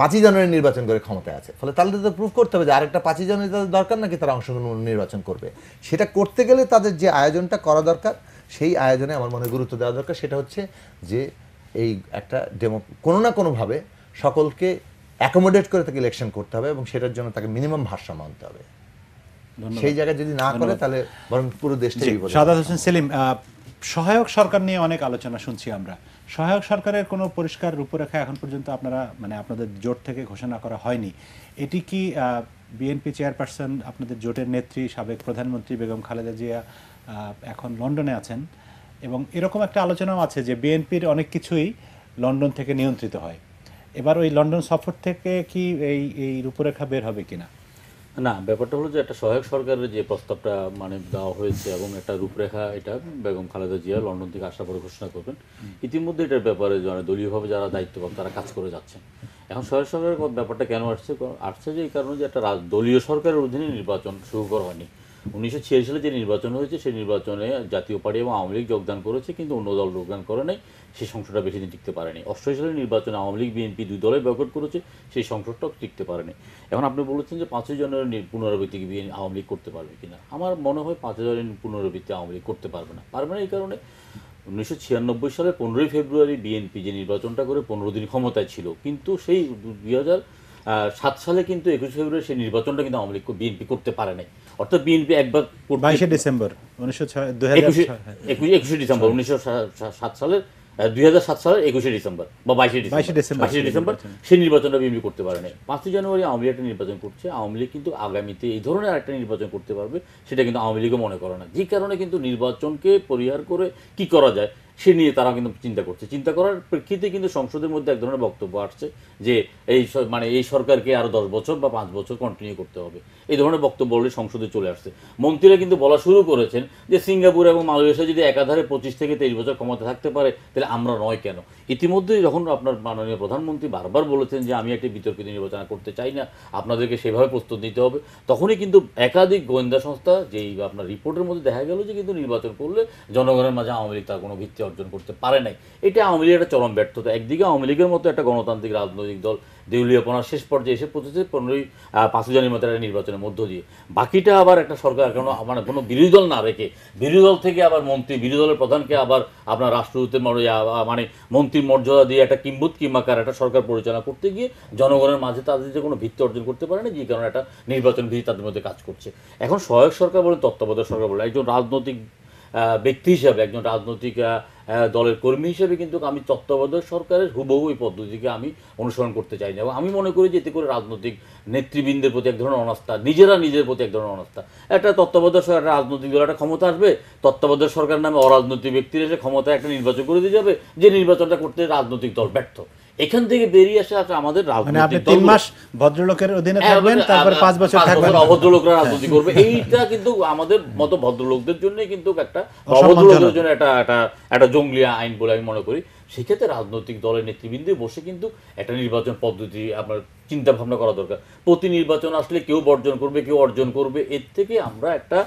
5 জানুয়ারি নির্বাচন করে ক্ষমতায় আছে। ফলে তাহলে তো প্রুফ করতে হবে যে আরেকটা 5 জানুয়ারি তাদের দরকার নাকি তারা অংশগ্রহণ নির্বাচন করবে। সেটা করতে গেলে তাদের যে আয়োজনটা করা দরকার, সেই আয়োজনে আমার মনে গুরুত্ব দেওয়া দরকার। সেটা হচ্ছে যে এই একটা কোনো না কোনোভাবে সকলকে অ্যাকোমোডেট করে তাকে ইলেকশন করতে হবে, এবং সেটার জন্য তাকে মিনিমাম ভারসাম্য আনতে হবে। সেই জায়গায় যদি না করে তাহলে বরং পুরো দেশটাই বিপদে। সাদাত হোসেন সেলিম, সহায়ক সরকার নিয়ে অনেক আলোচনা শুনছি আমরা। সহায়ক সরকারের কোনো পরিষ্কার রূপরেখা এখন পর্যন্ত আপনারা মানে আপনাদের জোট থেকে ঘোষণা করা হয়নি। এটি কি বিএনপি চেয়ারপারসন, আপনাদের জোটের নেত্রী, সাবেক প্রধানমন্ত্রী বেগম খালেদা জিয়া এখন লন্ডনে আছেন, এবং এরকম একটা আলোচনাও আছে যে বিএনপির অনেক কিছুই লন্ডন থেকে নিয়ন্ত্রিত হয়। এবার ওই লন্ডন সফর থেকে কি এই রূপরেখা বের হবে কিনা? না, ব্যাপারটা হলো যে একটা সহায়ক সরকারের যে প্রস্তাবটা মানে দেওয়া হয়েছে এবং একটা রূপরেখা, এটা বেগম খালেদা জিয়া লন্ডন থেকে আসার পরে ঘোষণা করবেন। ইতিমধ্যে এটার ব্যাপারে দলীয়ভাবে যারা দায়িত্ববান তারা কাজ করে যাচ্ছেন। এখন সহায়ক সরকারের ব্যাপারটা কেন আসছে যে এই কারণে যে একটা দলীয় সরকারের অধীনে নির্বাচন শুরু করা হয়নি। 1946 সালে যে নির্বাচন হয়েছে সেই নির্বাচনে জাতীয় পার্টি এবং আওয়ামী লীগ যোগদান করেছে, কিন্তু অন্য দল যোগদান করে নাই। সেই সংসদটা বেশি দিন টিকতে পারেনি। 88 সালের নির্বাচনে আওয়ামী লীগ বিএনপি দুই দলে বয়কট করেছে, সেই সংসদটাও টিকতে পারেনি। এখন আপনি বলেছেন যে 5 জানুয়ারি পুনরাবৃত্তি আওয়ামী লীগ করতে পারবে কিনা। আমার মনে হয় 5 জানুয়ারি পুনরাবৃত্তি আওয়ামী লীগ করতে পারবে না। এই কারণে 1996 সালে 15 ফেব্রুয়ারি বিএনপি যে নির্বাচনটা করে 15 দিন ক্ষমতায় ছিল, কিন্তু সেই 2007 সালে কিন্তু 21 ফেব্রুয়ারি সেই নির্বাচনটা কিন্তু আওয়ামী লীগ বিএনপি করতে পারে নাই। অর্থাৎ বিএনপি একবার 22 ডিসেম্বর 21 ডিসেম্বর 2007 সালের 2007 সালের 21 ডিসেম্বর বা 22 ডিসেম্বর সেই নির্বাচনটা বিএনপি করতে পারে নাই। 5 জানুয়ারি আওয়ামী লীগ একটা নির্বাচন করছে। আওয়ামী লীগ কিন্তু আগামীতে এই ধরনের আরেকটা নির্বাচন করতে পারবে, সেটা কিন্তু আওয়ামী লীগও মনে করে না। যে কারণে কিন্তু নির্বাচনকে পরিহার করে কি করা যায় সে নিয়ে তারা কিন্তু চিন্তা করছে। চিন্তা করার প্রেক্ষিতে কিন্তু সংসদের মধ্যে এক ধরনের বক্তব্য আসছে যে এই সরকারকে আরো 10 বছর বা 5 বছর কন্টিনিউ করতে হবে, এই ধরনের বক্তব্য অলরেডি সংসদে চলে আসছে। মন্ত্রীরা কিন্তু বলা শুরু করেছেন যে সিঙ্গাপুর এবং মালয়েশিয়া যদি একাধারে 25 থেকে 23 বছর ক্ষমতা থাকতে পারে, তাহলে আমরা নয় কেন। ইতিমধ্যে যখন আপনার মাননীয় প্রধানমন্ত্রী বারবার বলেছেন যে আমি একটি বিতর্কিত নির্বাচন করতে চাই না, আপনাদেরকে সেভাবে প্রস্তুত নিতে হবে, তখনই কিন্তু একাধিক গোয়েন্দা সংস্থা যেই আপনার রিপোর্টের মধ্যে দেখা গেল যে কিন্তু নির্বাচন করলে জনগণের মাঝে আওয়ামী লীগ তার কোনো ভিত্তি অর্জন করতে পারে নাই। এটা আওয়ামী লীগের একটা চরম ব্যর্থতা। একদিকে আওয়ামী লীগের মতো একটা গণতান্ত্রিক রাজনৈতিক দল দেউলিয়াপনার শেষ পর্যায়ে এসে পৌঁছেছে 5 জানুয়ারির মতো একটা নির্বাচনের মধ্য দিয়ে। বাকিটা আবার একটা সরকার কোনো বিরোধী দল না রেখে, বিরোধী দল থেকে আবার মন্ত্রী, বিরোধী দলের প্রধানকে আবার আপনার রাষ্ট্রদূতের মানে মন্ত্রীর মর্যাদা দিয়ে একটা কিম্বুত কিমাকার একটা সরকার পরিচালনা করতে গিয়ে জনগণের মাঝে তাদের যে কোনো ভিত্তি অর্জন করতে পারে না, যে কারণে একটা নির্বাচন বিধি তাদের মধ্যে কাজ করছে। এখন সহায়ক সরকার বলে, তত্ত্বাবধায়ক সরকার বলে, একজন রাজনৈতিক ব্যক্তি হিসাবে, একজন রাজনৈতিক দলের কর্মী হিসেবে কিন্তু আমি তত্ত্বাবধায়ক সরকারের হুবহু এই পদ্ধতিকে আমি অনুসরণ করতে চাই না। এবং আমি মনে করি যে এতে করে রাজনৈতিক নেতৃবৃন্দের প্রতি এক ধরনের অনাস্থা, নিজেরা নিজের প্রতি এক ধরনের অনাস্থা। একটা তত্ত্বাবধায়ক সরকার, একটা রাজনৈতিক দল একটা ক্ষমতা আসবে, তত্ত্বাবধায়ক সরকার নামে অরাজনৈতিক ব্যক্তির এসে ক্ষমতায় একটা নির্বাচন করে দিয়ে যাবে, যে নির্বাচনটা করতে রাজনৈতিক দল ব্যর্থ। এখান থেকে বেরিয়ে আসে আমাদের মানে আপনি রাজনৈতিক 3 মাস ভদ্রলোকের অধীনে থাকবেন, তারপর 5 বছর থাকবেন অভদ্রলোকরা রাজনীতি করবে। এইটা কিন্তু আমাদের মতো ভদ্রলোকদের জন্য কিন্তু একটা অসম্মানজনক। অভদ্রলোকদের জন্য একটা জঙ্গলি আইন বলে আমি মনে করি। সেক্ষেত্রে রাজনৈতিক দলের নেতৃবৃন্দে বসে কিন্তু একটা নির্বাচন পদ্ধতি আপনার চিন্তা ভাবনা করা দরকার। প্রতি নির্বাচন আসলে কেউ বর্জন করবে, কেউ অর্জন করবে, এর থেকে আমরা একটা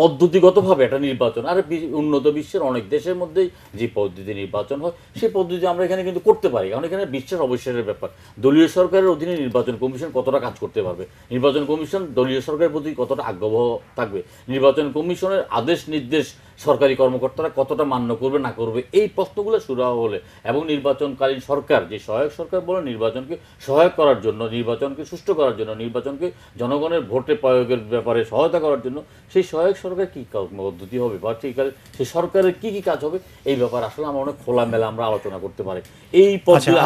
পদ্ধতিগতভাবে একটা নির্বাচন, আর উন্নত বিশ্বের অনেক দেশের মধ্যেই যে পদ্ধতি নির্বাচন হয় সেই পদ্ধতি আমরা এখানে কিন্তু করতে পারি। কারণ এখানে বিশ্বাস অবিশ্বাসের ব্যাপার। দলীয় সরকারের অধীনে নির্বাচন কমিশন কতটা কাজ করতে পারবে, নির্বাচন কমিশন দলীয় সরকারের প্রতি কতটা আগ্রহ থাকবে, নির্বাচন কমিশনের আদেশ নির্দেশ সরকারি কর্মকর্তারা কতটা মান্য করবে না করবে, এই প্রশ্নগুলো শুরু হলে এবং নির্বাচনকালীন সরকার যে সহায়ক সরকার বলে নির্বাচনকে সহায়ক করার জন্য, নির্বাচনকে সুষ্ঠু করার জন্য, নির্বাচনকে জনগণের ভোটে প্রয়োগের ব্যাপারে সহায়তা করার জন্য সেই সহায়ক সরকার কী পদ্ধতি হবে বা সেই সরকারের কি কি কাজ হবে, এই ব্যাপারে আসলে আমরা অনেক খোলামেলা আমরা আলোচনা করতে পারি। এই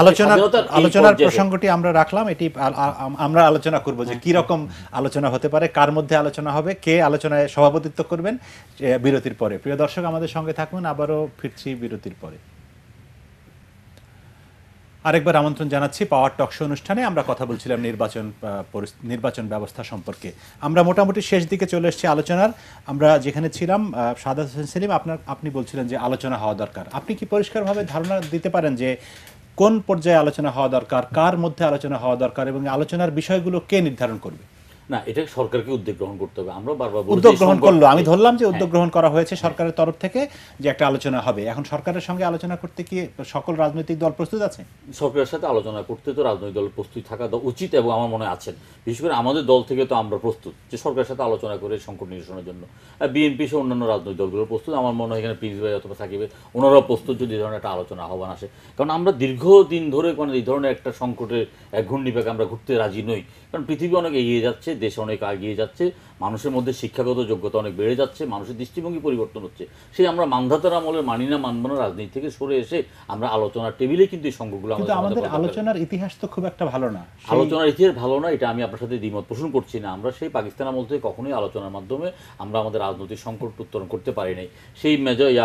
আলোচনার প্রসঙ্গটি আমরা রাখলাম, এটি আমরা আলোচনা করব যে কি রকম আলোচনা হতে পারে, কার মধ্যে আলোচনা হবে, কে আলোচনায় সভাপতিত্ব করবেন বিরতির পরে। প্রিয় দর্শক, আমাদের সঙ্গে থাকুন, আবারও ফিরছি বিরতির পরে। আরেকবার আমন্ত্রণ জানাচ্ছি পাওয়ার টক শো অনুষ্ঠানে। আমরা কথা বলছিলাম নির্বাচন ব্যবস্থা সম্পর্কে। আমরা মোটামুটি শেষ দিকে চলে এসেছি আলোচনার। আমরা যেখানে ছিলাম, সাদাত হোসেন সেলিম, আপনি বলছিলেন যে আলোচনা হওয়া দরকার। আপনি কি পরিষ্কারভাবে ধারণা দিতে পারেন যে কোন পর্যায়ে আলোচনা হওয়া দরকার, কার মধ্যে আলোচনা হওয়া দরকার, এবং আলোচনার বিষয়গুলো কে নির্ধারণ করবে? না, এটা সরকারকে উদ্যোগ গ্রহণ করতে হবে। আমরা বারবার উদ্যোগ গ্রহণ করলো, আমি ধরলাম যে উদ্যোগ গ্রহণ করা হয়েছে সরকারের তরফ থেকে যে একটা আলোচনা হবে। এখন সরকারের সঙ্গে আলোচনা করতে কি সকল রাজনৈতিক দল প্রস্তুত আছে? সরকারের সাথে আলোচনা করতে তো রাজনৈতিক দল প্রস্তুত থাকা উচিত এবং আমার মনে হয় আছেন। বিশেষ করে আমাদের দল থেকে তো আমরা প্রস্তুত যে সরকারের সাথে আলোচনা করে সংকট নিরসনের জন্য। বিএনপি সহ অন্যান্য রাজনৈতিক দলগুলো প্রস্তুত। আমার মনে হয় এখানে প্রিন্স ভাই অথবা সাকিব ওনারাও প্রস্তুত যদি এই ধরনের একটা আলোচনা আহ্বান আসে। কারণ আমরা দীর্ঘদিন ধরে মানে এই ধরনের একটা সংকটের ঘূর্ণিপাকে আমরা ঘুরতে রাজি নই। কারণ পৃথিবী অনেক এগিয়ে যাচ্ছে, দেশ অনেক এগিয়ে যাচ্ছে, মানুষের মধ্যে শিক্ষাগত যোগ্যতা অনেক বেড়ে যাচ্ছে, মানুষের দৃষ্টিভঙ্গি পরিবর্তন হচ্ছে। সেই আমরা মানধাতার আমলের মানি না মানব না রাজনীতি থেকে সরে এসে আমরা আলোচনার টেবিলে কিন্তু এই সংখ্যাগুলো আমাদের আলোচনার ইতিহাস তো খুব একটা ভালো না। আলোচনার ইতিহাস ভালো না, এটা আমি আপনার সাথে দ্বিমত পোষণ করছি না। আমরা সেই পাকিস্তান আমল থেকে কখনোই আলোচনার মাধ্যমে আমরা আমাদের রাজনৈতিক সংকট উত্তরণ করতে পারি নাই। সেই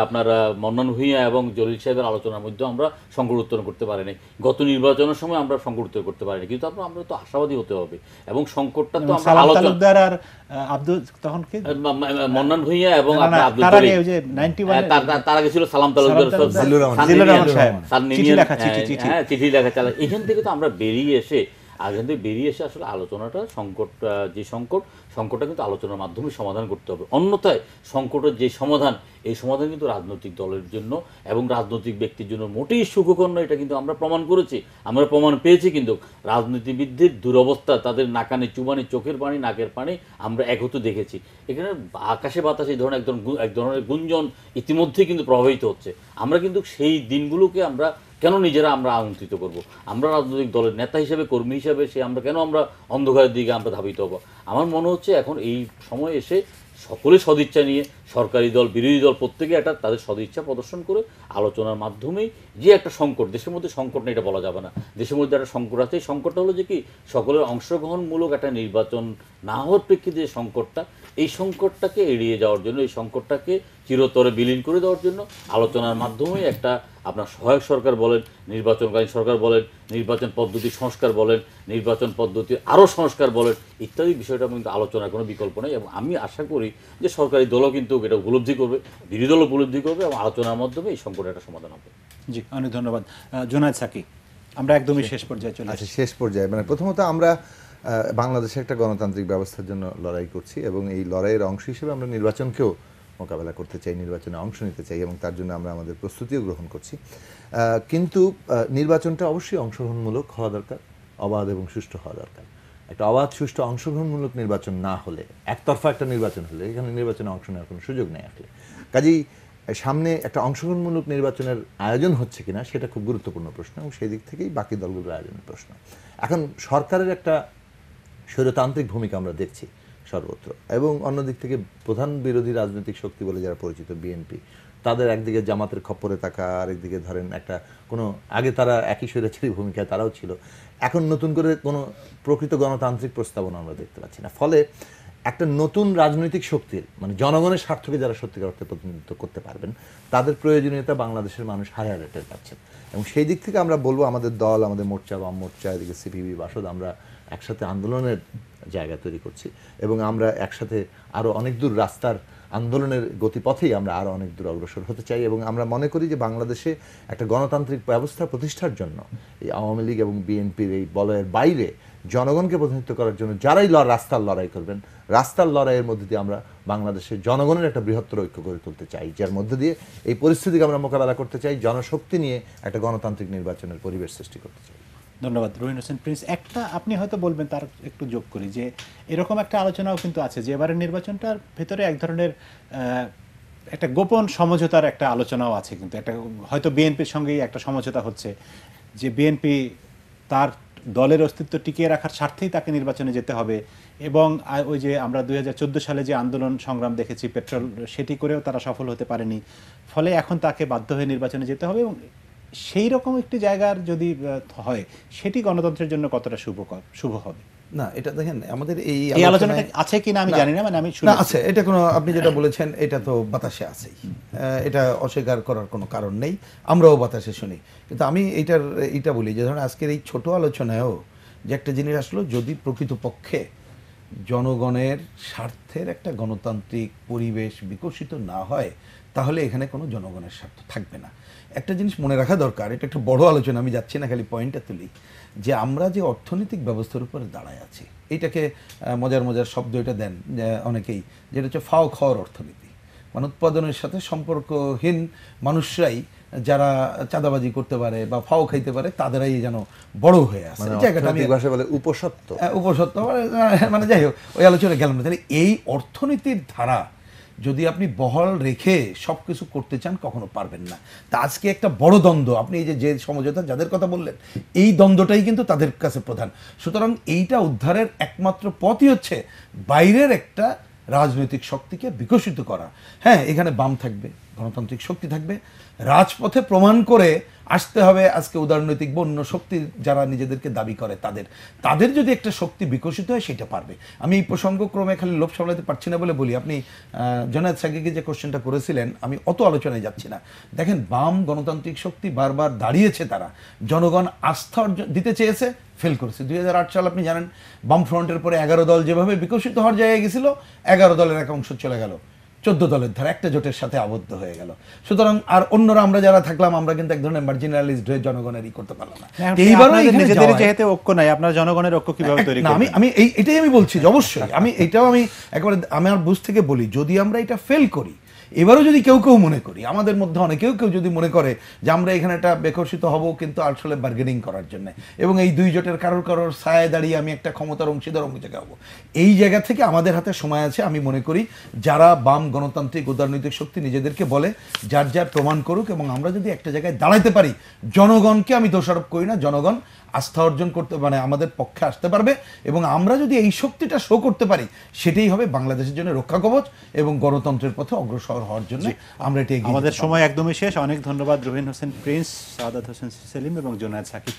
আপনার মন্নান ভূঁইয়া এবং জলিল সাহেবের আলোচনার মধ্যে আমরা সংকট উত্তরণ করতে পারি নাই। গত নির্বাচনের সময় আমরা সংকট উত্তর করতে পারি নাই। কিন্তু আমরা তো আশাবাদী হতে হবে এবং সংকটটা তো আমরা আলোচনা আব্দুল তখন কি মন্নান ভূঁইয়া এবং আব্দুল তার আগে ছিল সালাম তালুকদার, চিঠি লেখা চালা। এখান থেকে তো আমরা বেরিয়ে এসে আসলে আলোচনাটা সংকটটা কিন্তু আলোচনার মাধ্যমে সমাধান করতে হবে। অন্যথায় সংকটের যে সমাধান, এই সমাধান কিন্তু রাজনৈতিক দলের জন্য এবং রাজনৈতিক ব্যক্তির জন্য মোটেই সুখকর নয়। এটা কিন্তু আমরা প্রমাণ করেছি, আমরা প্রমাণ পেয়েছি। কিন্তু রাজনীতিবিদদের দুরবস্থা, তাদের নাকানে চুবানি, চোখের পানি, নাকের পানি আমরা একত্র দেখেছি। এখানে আকাশে বাতাসে এই ধরনের এক ধরনের গুঞ্জন ইতিমধ্যেই কিন্তু প্রভাবিত হচ্ছে। আমরা কিন্তু সেই দিনগুলোকে আমরা কেন নিজেরা আমরা আমন্ত্রিত করব? আমরা রাজনৈতিক দলের নেতা হিসেবে, কর্মী হিসেবে আমরা কেন আমরা অন্ধকারের দিকে আমরা ধাবিত হব? আমার মনে হচ্ছে এখন এই সময় এসে সকলে সদিচ্ছা নিয়ে, সরকারি দল, বিরোধী দল, প্রত্যেকে তাদের সদিচ্ছা প্রদর্শন করে আলোচনার মাধ্যমেই যে একটা সংকট, দেশের মধ্যে সংকট নেই এটা বলা যাবে না, দেশের মধ্যে একটা সংকট আছে। এই সংকটটা হলো যে কি সকলের অংশগ্রহণমূলক একটা নির্বাচন না হওয়ার প্রেক্ষিতে যে সংকটটা, এই সংকটটাকে এড়িয়ে যাওয়ার জন্য, এই সংকটটাকে চিরতরে বিলীন করে দেওয়ার জন্য আলোচনার মাধ্যমেই একটা আপনার সহায়ক সরকার বলেন, নির্বাচনকালীন সরকার বলেন, নির্বাচন পদ্ধতি সংস্কার বলেন, নির্বাচন পদ্ধতি আরও সংস্কার বলেন, ইত্যাদি বিষয়টা কিন্তু আলোচনার কোনো বিকল্প নেই। এবং আমি আশা করি যে সরকারি দলও কিন্তু এটা উপলব্ধি করবে, বিরোধী দলও উপলব্ধি করবে এবং আলোচনার মাধ্যমে এই সংকটের একটা সমাধান হবে। জি, অনেক ধন্যবাদ। জুনায়েদ সাকি, আমরা একদমই শেষ পর্যায়ে চলে আসছি। শেষ পর্যায়ে মানে প্রথমত আমরা বাংলাদেশে একটা গণতান্ত্রিক ব্যবস্থার জন্য লড়াই করছি এবং এই লড়াইয়ের অংশ হিসেবে আমরা নির্বাচনকেও মোকাবেলা করতে চাই, নির্বাচনে অংশ নিতে চাই এবং তার জন্য আমরা আমাদের প্রস্তুতিও গ্রহণ করছি। কিন্তু নির্বাচনটা অবশ্যই অংশগ্রহণমূলক হওয়া দরকার, অবাধ এবং সুষ্ঠু হওয়া দরকার। একটা অবাধ সুষ্ঠু অংশগ্রহণমূলক নির্বাচন না হলে, একতরফা একটা নির্বাচন হলে এখানে নির্বাচনে অংশ নেওয়ার কোনো সুযোগ নেই আসলে। কাজেই সামনে একটা অংশগ্রহণমূলক নির্বাচনের আয়োজন হচ্ছে কিনা সেটা খুব গুরুত্বপূর্ণ প্রশ্ন এবং সেই দিক থেকেই বাকি দলগুলোর আয়োজনের প্রশ্ন। এখন সরকারের একটা স্বৈরতান্ত্রিক ভূমিকা আমরা দেখছি। সর্বত্র। এবং অন্যদিক থেকে প্রধান বিরোধী রাজনৈতিক শক্তি বলে যারা পরিচিত বিএনপি, তাদের একদিকে জামাতের খপ্পরে থাকা, আরেকদিকে ধরেন একটা কোনো আগে তারা একই স্বৈরাচারী ভূমিকায় তারাও ছিল, এখন নতুন করে কোনো প্রকৃত গণতান্ত্রিক প্রস্তাবনা আমরা দেখতে পাচ্ছি না। ফলে একটা নতুন রাজনৈতিক শক্তির মানে জনগণের স্বার্থকে যারা সত্যিকার অর্থে প্রতিনিধিত্ব করতে পারবেন, তাদের প্রয়োজনীয়তা বাংলাদেশের মানুষ হারে হারে টের পাচ্ছেন। এবং সেই দিক থেকে আমরা বলবো আমাদের দল, আমাদের মোর্চা, বাম মোর্চা, এদিকে সিপিবি, বাসদ, আমরা একসাথে আন্দোলনের জায়গা তৈরি করছি এবং আমরা একসাথে আরও অনেক দূর রাস্তার আন্দোলনের গতিপথেই আমরা আরও অনেক দূর অগ্রসর হতে চাই। এবং আমরা মনে করি যে বাংলাদেশে একটা গণতান্ত্রিক ব্যবস্থা প্রতিষ্ঠার জন্য এই আওয়ামী লীগ এবং বিএনপির এই বলয়ের বাইরে জনগণকে প্রতিনিধিত্ব করার জন্য যারাই রাস্তার লড়াই করবেন, রাস্তার লড়াইয়ের মধ্যে দিয়ে আমরা বাংলাদেশের জনগণের একটা বৃহত্তর ঐক্য গড়ে তুলতে চাই, যার মধ্যে দিয়ে এই পরিস্থিতিকে আমরা মোকাবেলা করতে চাই, জনশক্তি নিয়ে একটা গণতান্ত্রিক নির্বাচনের পরিবেশ সৃষ্টি করতে চাই। ধন্যবাদ রহিন হোসেন প্রিন্স। একটা আপনি হয়তো বলবেন, তার একটু যোগ করি যে এরকম একটা আলোচনাও কিন্তু আছে যে এবারের নির্বাচনটার ভেতরে এক ধরনের একটা গোপন সমঝোতার একটা আলোচনাও আছে, কিন্তু একটা হয়তো বিএনপির সঙ্গেই একটা সমঝোতা হচ্ছে যে বিএনপি তার দলের অস্তিত্ব টিকিয়ে রাখার স্বার্থেই তাকে নির্বাচনে যেতে হবে। এবং ওই যে আমরা 2014 সালে যে আন্দোলন সংগ্রাম দেখেছি পেট্রোল, সেটি করেও তারা সফল হতে পারেনি, ফলে এখন তাকে বাধ্য হয়ে নির্বাচনে যেতে হবে। এবং সেই রকম একটি জায়গার যদি হয়, সেটি গণতন্ত্রের জন্য কতটা শুভ হবে? না, এটা দেখেন আমাদের এই আলোচনাটা আছে কিনা আমি জানি না, মানে আমি না আছে, এটা কোনো আপনি যেটা বলেছেন এটা তো বাতাসে আছেই, এটা অস্বীকার করার কোনো কারণ নেই, আমরাও বাতাসে শুনি। কিন্তু আমি এইটা বলি যে ধরেন আজকের এই ছোট আলোচনায়ও যে একটা জিনিস আসলো, যদি প্রকৃতপক্ষে জনগণের স্বার্থের একটা গণতান্ত্রিক পরিবেশ বিকশিত না হয়, তাহলে এখানে কোনো জনগণের স্বার্থ থাকবে না। একটা জিনিস মনে রাখা দরকার, এটা একটা বড় আলোচনা, আমি যাচ্ছি না, খালি পয়েন্টটা তুলি, যে আমরা যে অর্থনৈতিক ব্যবস্থার উপরে দাঁড়ায় আছি, এইটাকে মজার শব্দ এটা দেন অনেকেই, যেটা হচ্ছে ফাও খাওয়ার অর্থনীতি, মানে উৎপাদনের সাথে সম্পর্কহীন মানুষরাই যারা চাঁদাবাজি করতে পারে বা ফাও খাইতে পারে, তাদেরাই যেন বড় হয়ে আসে। জায়গাটা আমি ভাষায় বলে উপসত্ত্ব, উপসত্ত্ব মানে যাই হোক, ওই আলোচনা গেলাম না। তাহলে এই অর্থনীতির ধারা যদি আপনি বহাল রেখে সব কিছু করতে চান, কখনো পারবেন না। তা আজকে একটা বড় দ্বন্দ্ব, আপনি এই যে সমঝোতা যাদের কথা বললেন, এই দ্বন্দ্বটাই কিন্তু তাদের কাছে প্রধান। সুতরাং এইটা উদ্ধারের একমাত্র পথই হচ্ছে বাইরের একটা রাজনৈতিক শক্তিকে বিকশিত করা। হ্যাঁ, এখানে বাম থাকবে, গণতান্ত্রিক শক্তি থাকবে, রাজপথে প্রমাণ করে আসতে হবে। আজকে উদারনৈতিক বন্য শক্তি যারা নিজেদেরকে দাবি করে, তাদের যদি একটা শক্তি বিকশিত হয়, সেটা পারবে। আমি এই প্রসঙ্গক্রমে খালি লোভ সামলাতে পারছি না বলে বলি, আপনি জনায়েদ সাকিকে যে কোশ্চেনটা করেছিলেন, আমি অত আলোচনায় যাচ্ছি না। দেখেন, বাম গণতান্ত্রিক শক্তি বারবার দাঁড়িয়েছে, তারা জনগণ আস্থা দিতে চেয়েছে, ফেল করেছে। 2008 সাল আপনি জানেন, বাম ফ্রন্টের পরে 11 দল যেভাবে বিকশিত হওয়ার জায়গায় গেছিল, 11 দলের এক অংশ চলে গেল 14 দলের ধারা, একটা জোটের সাথে আবদ্ধ হয়ে গেল। সুতরাং আর অন্যরা আমরা যারা থাকলাম, আমরা কিন্তু এক ধরনের মার্জিনালাইজড হয়ে জনগণেরই করতে পারলাম না। এইবারও নিজেদের যেহেতু ঐক্য নাই, আপনার জনগণের ঐক্য কিভাবে তৈরি করবেন? আমি এটাই আমি বলছি যে অবশ্যই এটাও আমি একবারে আমার বুঝ থেকে বলি, যদি আমরা এটা ফেল করি, এবারও যদি কেউ মনে করি, আমাদের মধ্যে অনেকেও যদি মনে করে যে আমরা এখানে একটা বিকশিত হব কিন্তু আসলে বার্গেনিং করার জন্য, এবং এই দুই জোটের কারোর ছায়ায় দাঁড়িয়ে আমি একটা ক্ষমতার অংশীদার অংশ হব, এই জায়গা থেকে আমাদের হাতে সময় আছে। আমি মনে করি যারা বাম গণতান্ত্রিক উদারনৈতিক শক্তি নিজেদেরকে বলে, যার প্রমাণ করুক, এবং আমরা যদি একটা জায়গায় দাঁড়াতে পারি, জনগণকে আমি দোষারোপ করি না, জনগণ আস্থা অর্জন করতে মানে আমাদের পক্ষে আসতে পারবে, এবং আমরা যদি এই শক্তিটা শো করতে পারি, সেটাই হবে বাংলাদেশের জন্য রক্ষা কবচ এবং গণতন্ত্রের পথে অগ্রসর হওয়ার জন্য আমরা এটা এগিয়ে। আমাদের সময় একদমই শেষ। অনেক ধন্যবাদ রহিন হোসেন প্রিন্স, সাদাত হোসেন সেলিম এবং জুনায়েদ সাকিব।